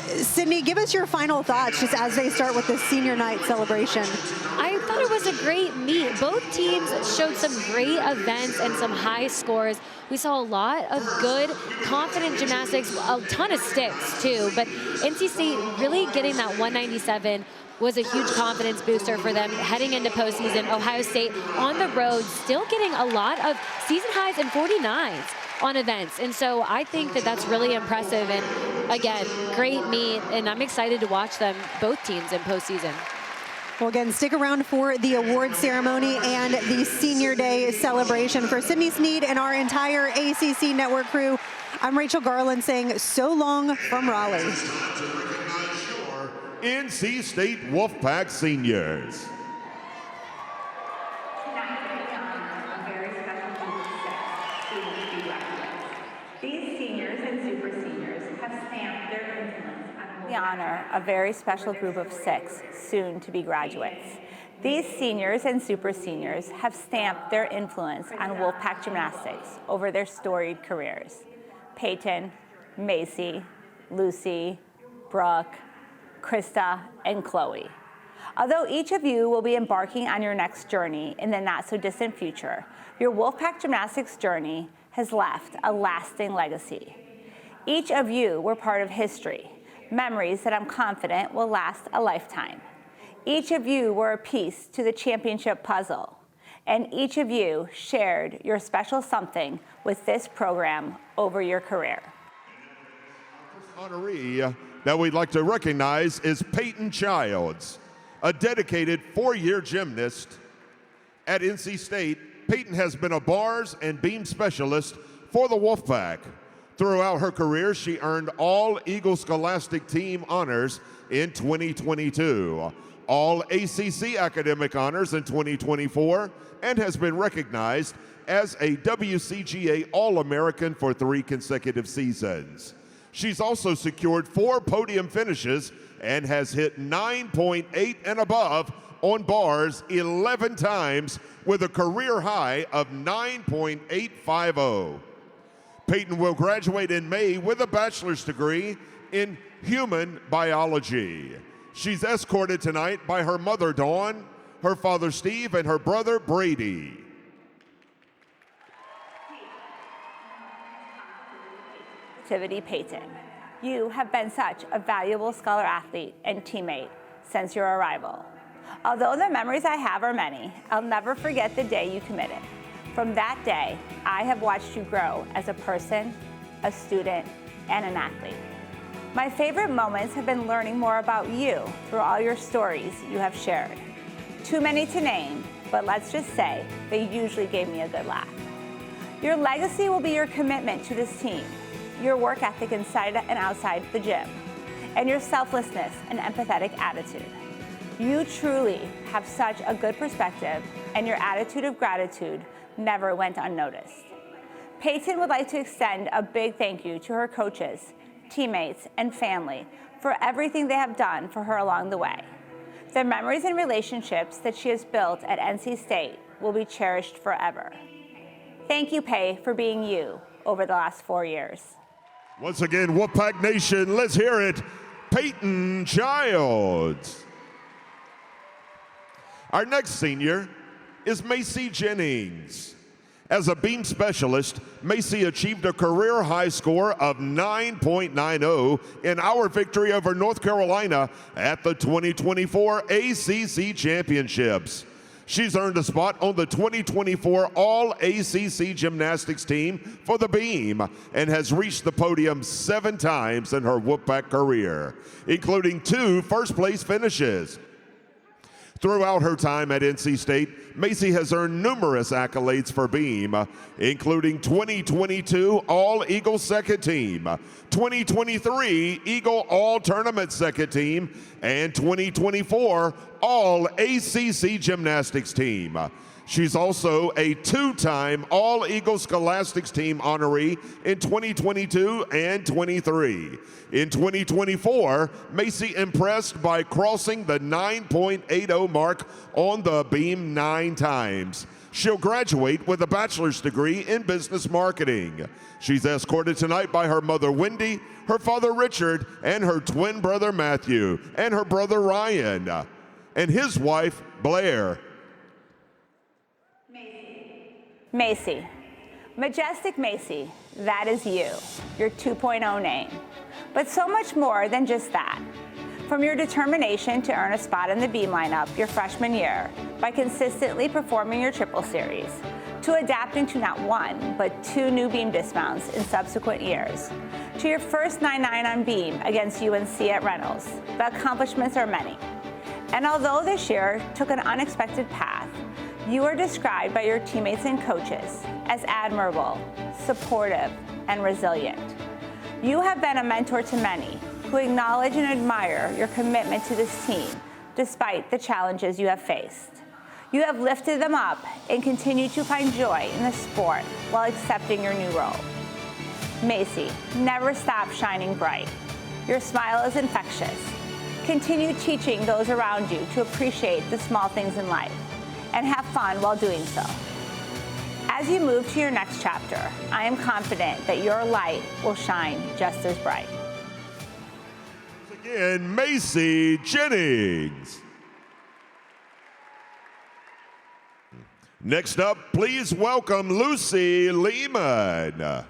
Sydney, give us your final thoughts just as they start with the senior night celebration. I thought it was a great meet. Both teams showed some great events and some high scores. We saw a lot of good, confident gymnastics, a ton of sticks too, but NC State really getting that 197 was a huge confidence booster for them heading into postseason. Ohio State on the road, still getting a lot of season highs and 49s on events. And so I think that that's really impressive. And again, great meet. And I'm excited to watch them, both teams, in postseason. Well, again, stick around for the award ceremony and the senior day celebration. For Sydney Sneed and our entire ACC Network crew, I'm Rachel Garland saying so long from Raleigh. NC State Wolfpack seniors. These seniors and super seniors have stamped their influence on the honor a very special group of 6 soon-to-be graduates. These seniors and super seniors have stamped their influence on Wolfpack gymnastics over their storied careers. Peyton, Macy, Lucy, Brooke, Krista, and Chloe. Although each of you will be embarking on your next journey in the not-so-distant future, your Wolfpack gymnastics journey has left a lasting legacy. Each of you were part of history, memories that I'm confident will last a lifetime. Each of you were a piece to the championship puzzle, and each of you shared your special something with this program over your career. Honoree that we'd like to recognize is Peyton Childs, a dedicated 4-year gymnast at NC State. Peyton has been a bars and beam specialist for the Wolfpack. Throughout her career, she earned all Eagle Scholastic Team honors in 2022, all ACC academic honors in 2024, and has been recognized as a WCGA All-American for 3 consecutive seasons. She's also secured 4 podium finishes and has hit 9.8 and above on bars 11 times with a career high of 9.850. Peyton will graduate in May with a bachelor's degree in human biology. She's escorted tonight by her mother, Dawn, her father, Steve, and her brother, Brady. Peyton, you have been such a valuable scholar athlete and teammate since your arrival. Although the memories I have are many, I'll never forget the day you committed. From that day, I have watched you grow as a person, a student, and an athlete. My favorite moments have been learning more about you through all your stories you have shared. Too many to name, but let's just say they usually gave me a good laugh. Your legacy will be your commitment to this team, your work ethic inside and outside the gym, and your selflessness and empathetic attitude. You truly have such a good perspective, and your attitude of gratitude never went unnoticed. Peyton would like to extend a big thank you to her coaches, teammates, and family for everything they have done for her along the way. The memories and relationships that she has built at NC State will be cherished forever. Thank you, Pay, for being you over the last 4 years. Once again, Wolfpack Nation, let's hear it, Peyton Childs. Our next senior is Macy Jennings. As a beam specialist, Macy achieved a career high score of 9.90 in our victory over North Carolina at the 2024 ACC Championships. She's earned a spot on the 2024 All-ACC Gymnastics team for the beam and has reached the podium 7 times in her Wolfpack career, including 2 first-place finishes. Throughout her time at NC State, Macy has earned numerous accolades for beam, including 2022 All-Eagle Second Team, 2023 Eagle All-Tournament Second Team, and 2024 All-ACC Gymnastics Team. She's also a 2-time All-Eagle Scholastics Team honoree in 2022 and 23. In 2024, Macy impressed by crossing the 9.80 mark on the beam 9 times. She'll graduate with a bachelor's degree in business marketing. She's escorted tonight by her mother, Wendy, her father, Richard, and her twin brother, Matthew, and her brother, Ryan, and his wife, Blair. Macy. Majestic Macy, that is you, your 2.0 name. But so much more than just that. From your determination to earn a spot in the beam lineup your freshman year by consistently performing your triple series, to adapting to not one, but 2 new beam dismounts in subsequent years, to your first 9-9 on beam against UNC at Reynolds, the accomplishments are many. And although this year took an unexpected path, you are described by your teammates and coaches as admirable, supportive, and resilient. You have been a mentor to many who acknowledge and admire your commitment to this team despite the challenges you have faced. You have lifted them up and continue to find joy in the sport while accepting your new role. Macy, never stop shining bright. Your smile is infectious. Continue teaching those around you to appreciate the small things in life and have fun while doing so. As you move to your next chapter, I am confident that your light will shine just as bright. Again, Macy Jennings. Next up, please welcome Lucy Lehman.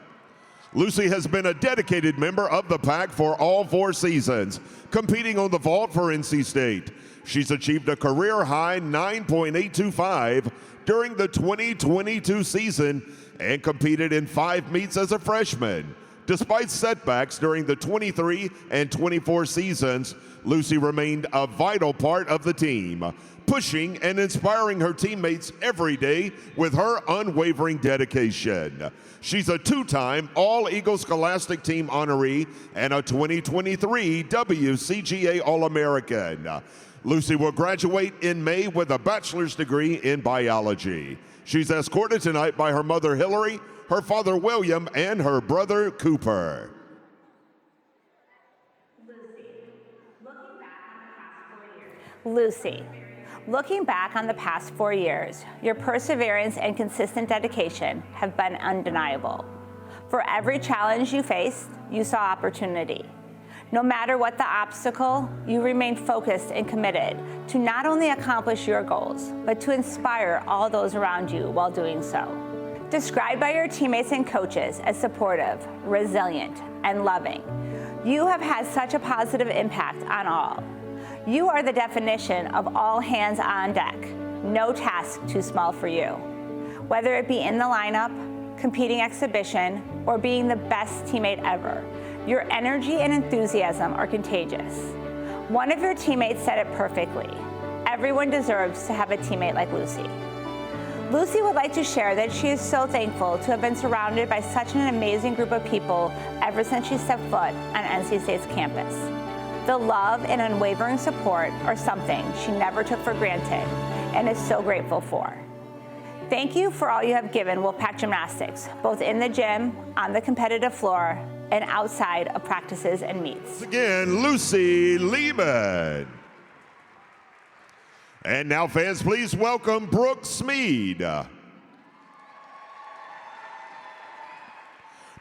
Lucy has been a dedicated member of the pack for all 4 seasons, competing on the vault for NC State. She's achieved a career-high 9.825 during the 2022 season and competed in 5 meets as a freshman. Despite setbacks during the 23 and 24 seasons, Lucy remained a vital part of the team, pushing and inspiring her teammates every day with her unwavering dedication. She's a 2-time All-Eagle Scholastic Team honoree and a 2023 WCGA All-American. Lucy will graduate in May with a bachelor's degree in biology. She's escorted tonight by her mother, Hillary, her father, William, and her brother, Cooper. Lucy, looking back on the past 4 years, your perseverance and consistent dedication have been undeniable. For every challenge you faced, you saw opportunity. No matter what the obstacle, you remained focused and committed to not only accomplish your goals, but to inspire all those around you while doing so. Described by your teammates and coaches as supportive, resilient, and loving, you have had such a positive impact on all. You are the definition of all hands on deck, no task too small for you. Whether it be in the lineup, competing exhibition, or being the best teammate ever, your energy and enthusiasm are contagious. One of your teammates said it perfectly. Everyone deserves to have a teammate like Lucy. Lucy would like to share that she is so thankful to have been surrounded by such an amazing group of people ever since she stepped foot on NC State's campus. The love and unwavering support are something she never took for granted and is so grateful for. Thank you for all you have given Wolfpack Gymnastics, both in the gym, on the competitive floor, and outside of practices and meets. Again, Lucy Lehman. And now, fans, please welcome Brooke Smead.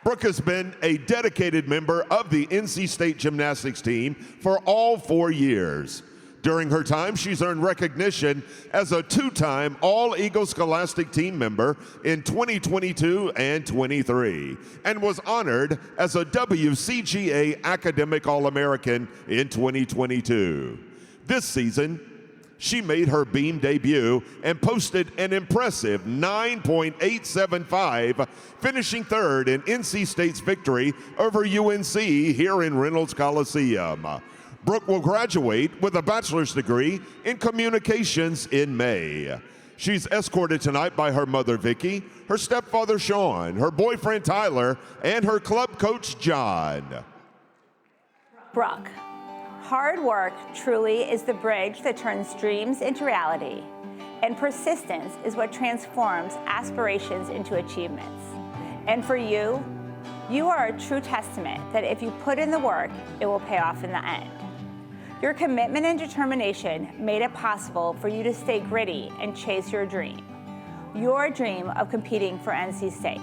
Brooke has been a dedicated member of the NC State gymnastics team for all 4 years. During her time, she's earned recognition as a 2-time All-Eagle Scholastic Team member in 2022 and 23, and was honored as a WCGA Academic All-American in 2022. This season, she made her beam debut and posted an impressive 9.875, finishing 3rd in NC State's victory over UNC here in Reynolds Coliseum. Brooke will graduate with a bachelor's degree in communications in May. She's escorted tonight by her mother, Vicki, her stepfather, Sean, her boyfriend, Tyler, and her club coach, John. Brooke, hard work truly is the bridge that turns dreams into reality, and persistence is what transforms aspirations into achievements. And for you, you are a true testament that if you put in the work, it will pay off in the end. Your commitment and determination made it possible for you to stay gritty and chase your dream. your dream of competing for NC State.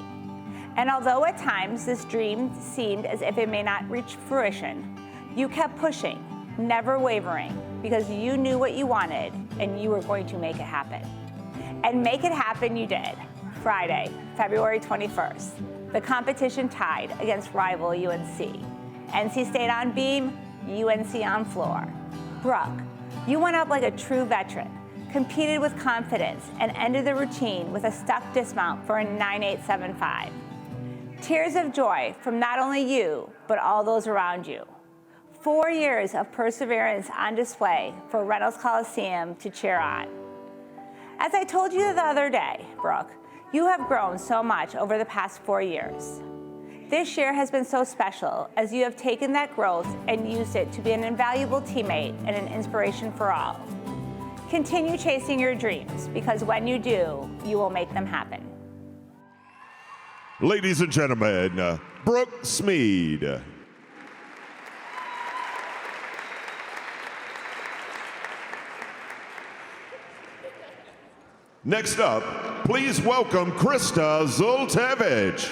And although at times this dream seemed as if it may not reach fruition, you kept pushing, never wavering, because you knew what you wanted and you were going to make it happen. And make it happen you did. Friday, February 21st, the competition tied against rival UNC. NC State on beam, UNC on floor. Brooke, you went up like a true veteran, competed with confidence, and ended the routine with a stuck dismount for a 9.875. Tears of joy from not only you, but all those around you. 4 years of perseverance on display for Reynolds Coliseum to cheer on. As I told you the other day, Brooke, you have grown so much over the past 4 years. This year has been so special as you have taken that growth and used it to be an invaluable teammate and an inspiration for all. Continue chasing your dreams, because when you do, you will make them happen. Ladies and gentlemen, Brooke Smead. Next up, please welcome Krista Zultevich.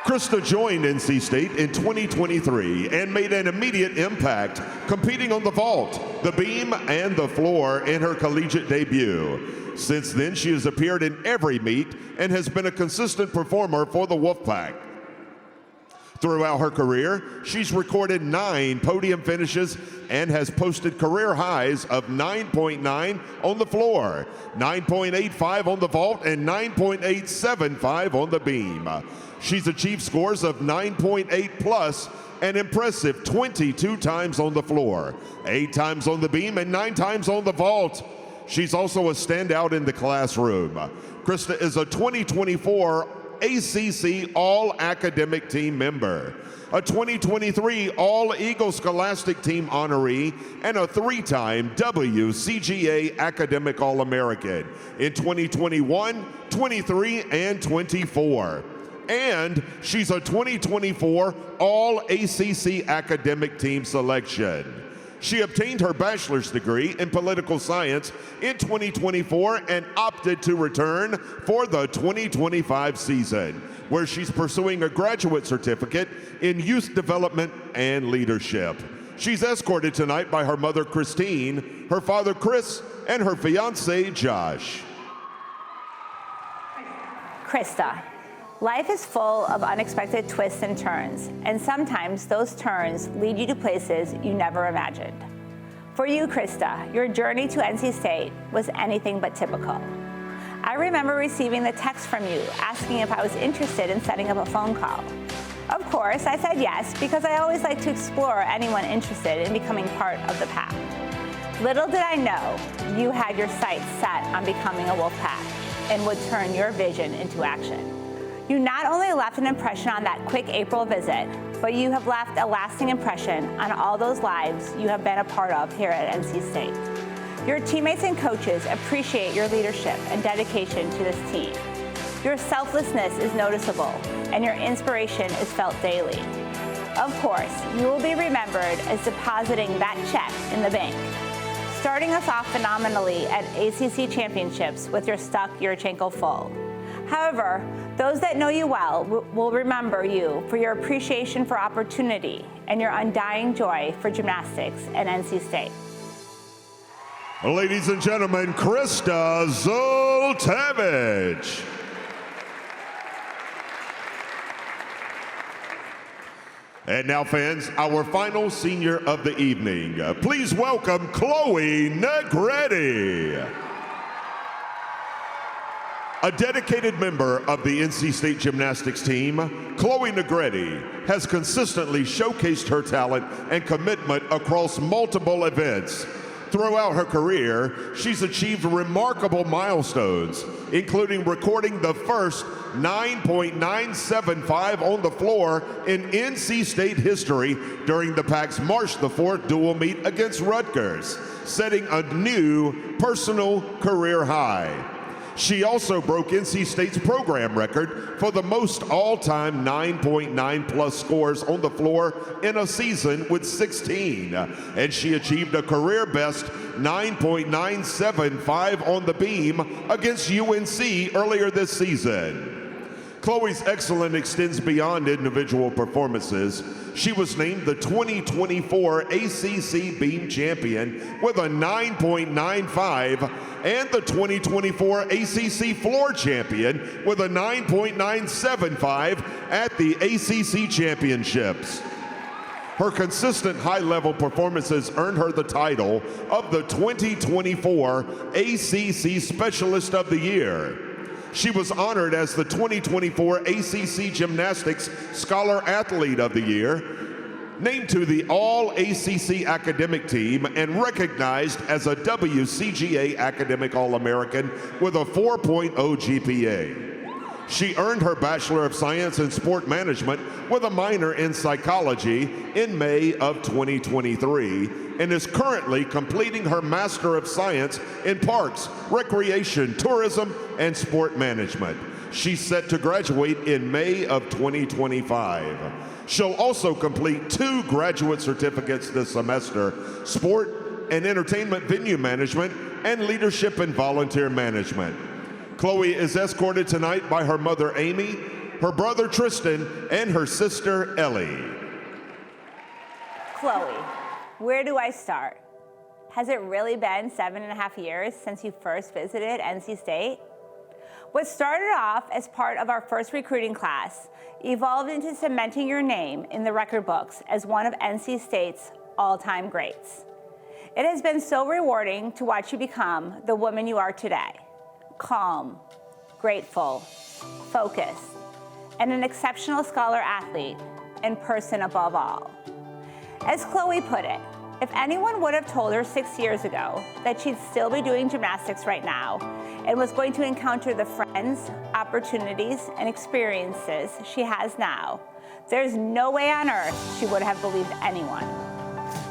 Krista joined NC State in 2023 and made an immediate impact competing on the vault, the beam, and the floor in her collegiate debut. Since then, she has appeared in every meet and has been a consistent performer for the Wolfpack. Throughout her career, she's recorded 9 podium finishes and has posted career highs of 9.9 on the floor, 9.85 on the vault, and 9.875 on the beam. She's achieved scores of 9.8 plus, an impressive 22 times on the floor, 8 times on the beam, and 9 times on the vault. She's also a standout in the classroom. Krista is a 2024 ACC All-Academic Team member, a 2023 All-Eagle Scholastic Team honoree, and a 3-time WCGA Academic All-American in 2021, 23, and 24. And she's a 2024 All-ACC Academic Team selection. She obtained her bachelor's degree in political science in 2024 and opted to return for the 2025 season, where she's pursuing a graduate certificate in youth development and leadership. She's escorted tonight by her mother, Christine, her father, Chris, and her fiance, Josh. Krista, life is full of unexpected twists and turns, and sometimes those turns lead you to places you never imagined. For you, Krista, your journey to NC State was anything but typical. I remember receiving the text from you asking if I was interested in setting up a phone call. Of course, I said yes, because I always like to explore anyone interested in becoming part of the pack. Little did I know you had your sights set on becoming a Wolfpack and would turn your vision into action. You not only left an impression on that quick April visit, but you have left a lasting impression on all those lives you have been a part of here at NC State. Your teammates and coaches appreciate your leadership and dedication to this team. Your selflessness is noticeable, and your inspiration is felt daily. Of course, you will be remembered as depositing that check in the bank, starting us off phenomenally at ACC championships with your stuck Yurchenko full. However, those that know you well will remember you for your appreciation for opportunity and your undying joy for gymnastics at NC State. Ladies and gentlemen, Krista Zultevich. And now, fans, our final senior of the evening. Please welcome Chloe Negretti. A dedicated member of the NC State gymnastics team, Chloe Negretti has consistently showcased her talent and commitment across multiple events. Throughout her career, she's achieved remarkable milestones, including recording the first 9.975 on the floor in NC State history during the Pack's March the 4th dual meet against Rutgers, setting a new personal career high. She also broke NC State's program record for the most all-time 9.9 plus scores on the floor in a season with 16. And she achieved a career best 9.975 on the beam against UNC earlier this season. Chloe's excellence extends beyond individual performances. She was named the 2024 ACC Beam Champion with a 9.95 and the 2024 ACC Floor Champion with a 9.975 at the ACC Championships. Her consistent high-level performances earned her the title of the 2024 ACC Specialist of the Year. She was honored as the 2024 ACC Gymnastics Scholar Athlete of the Year, named to the All-ACC Academic Team, and recognized as a WCGA Academic All-American with a 4.0 GPA. She earned her Bachelor of Science in Sport Management with a minor in psychology in May of 2023 and is currently completing her Master of Science in Parks, Recreation, Tourism, and Sport Management. She's set to graduate in May of 2025. She'll also complete 2 graduate certificates this semester, Sport and Entertainment Venue Management and Leadership and Volunteer Management. Chloe is escorted tonight by her mother, Amy, her brother, Tristan, and her sister, Ellie. Chloe, where do I start? Has it really been 7.5 years since you first visited NC State? What started off as part of our first recruiting class evolved into cementing your name in the record books as one of NC State's all-time greats. It has been so rewarding to watch you become the woman you are today. Calm, grateful, focused, and an exceptional scholar athlete and person above all. As Chloe put it, if anyone would have told her 6 years ago that she'd still be doing gymnastics right now and was going to encounter the friends, opportunities, and experiences she has now, there's no way on earth she would have believed anyone.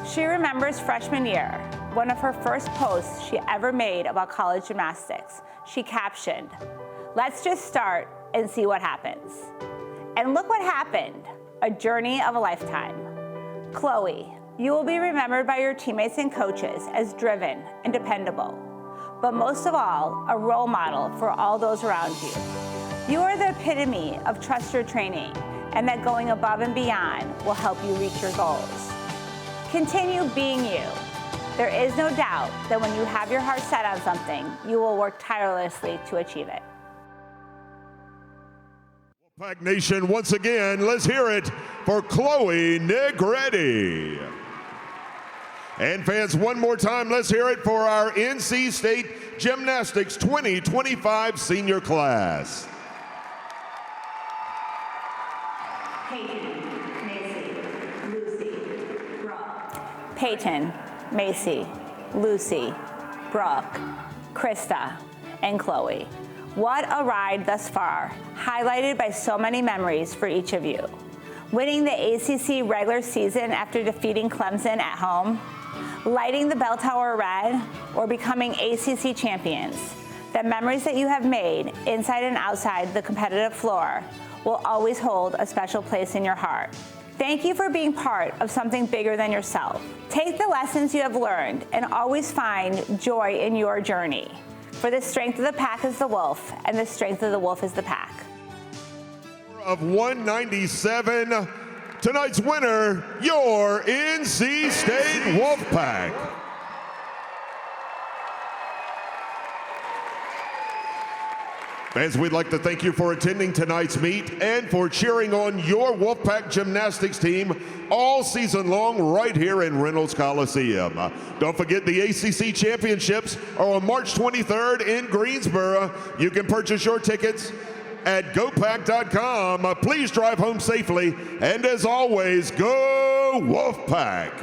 She remembers freshman year, one of her first posts she ever made about college gymnastics. She captioned, "Let's just start and see what happens." And look what happened, a journey of a lifetime. Chloe, you will be remembered by your teammates and coaches as driven and dependable, but most of all, a role model for all those around you. You are the epitome of trust your training, and that going above and beyond will help you reach your goals. Continue being you. There is no doubt that when you have your heart set on something, you will work tirelessly to achieve it. Wolfpack Nation, once again, let's hear it for Chloe Negretti. And fans, one more time, let's hear it for our NC State Gymnastics 2025 senior class. Peyton, Macy, Lucy, Brooke, Krista, and Chloe. What a ride thus far, highlighted by so many memories for each of you. Winning the ACC regular season after defeating Clemson at home, lighting the bell tower red, or becoming ACC champions. The memories that you have made inside and outside the competitive floor will always hold a special place in your heart. Thank you for being part of something bigger than yourself. Take the lessons you have learned and always find joy in your journey. For the strength of the pack is the wolf, and the strength of the wolf is the pack. Of 197, tonight's winner, your NC State Wolfpack. Fans, we'd like to thank you for attending tonight's meet and for cheering on your Wolfpack gymnastics team all season long right here in Reynolds Coliseum. Don't forget the ACC Championships are on March 23rd in Greensboro. You can purchase your tickets at GoPack.com. Please drive home safely, and as always, go Wolfpack!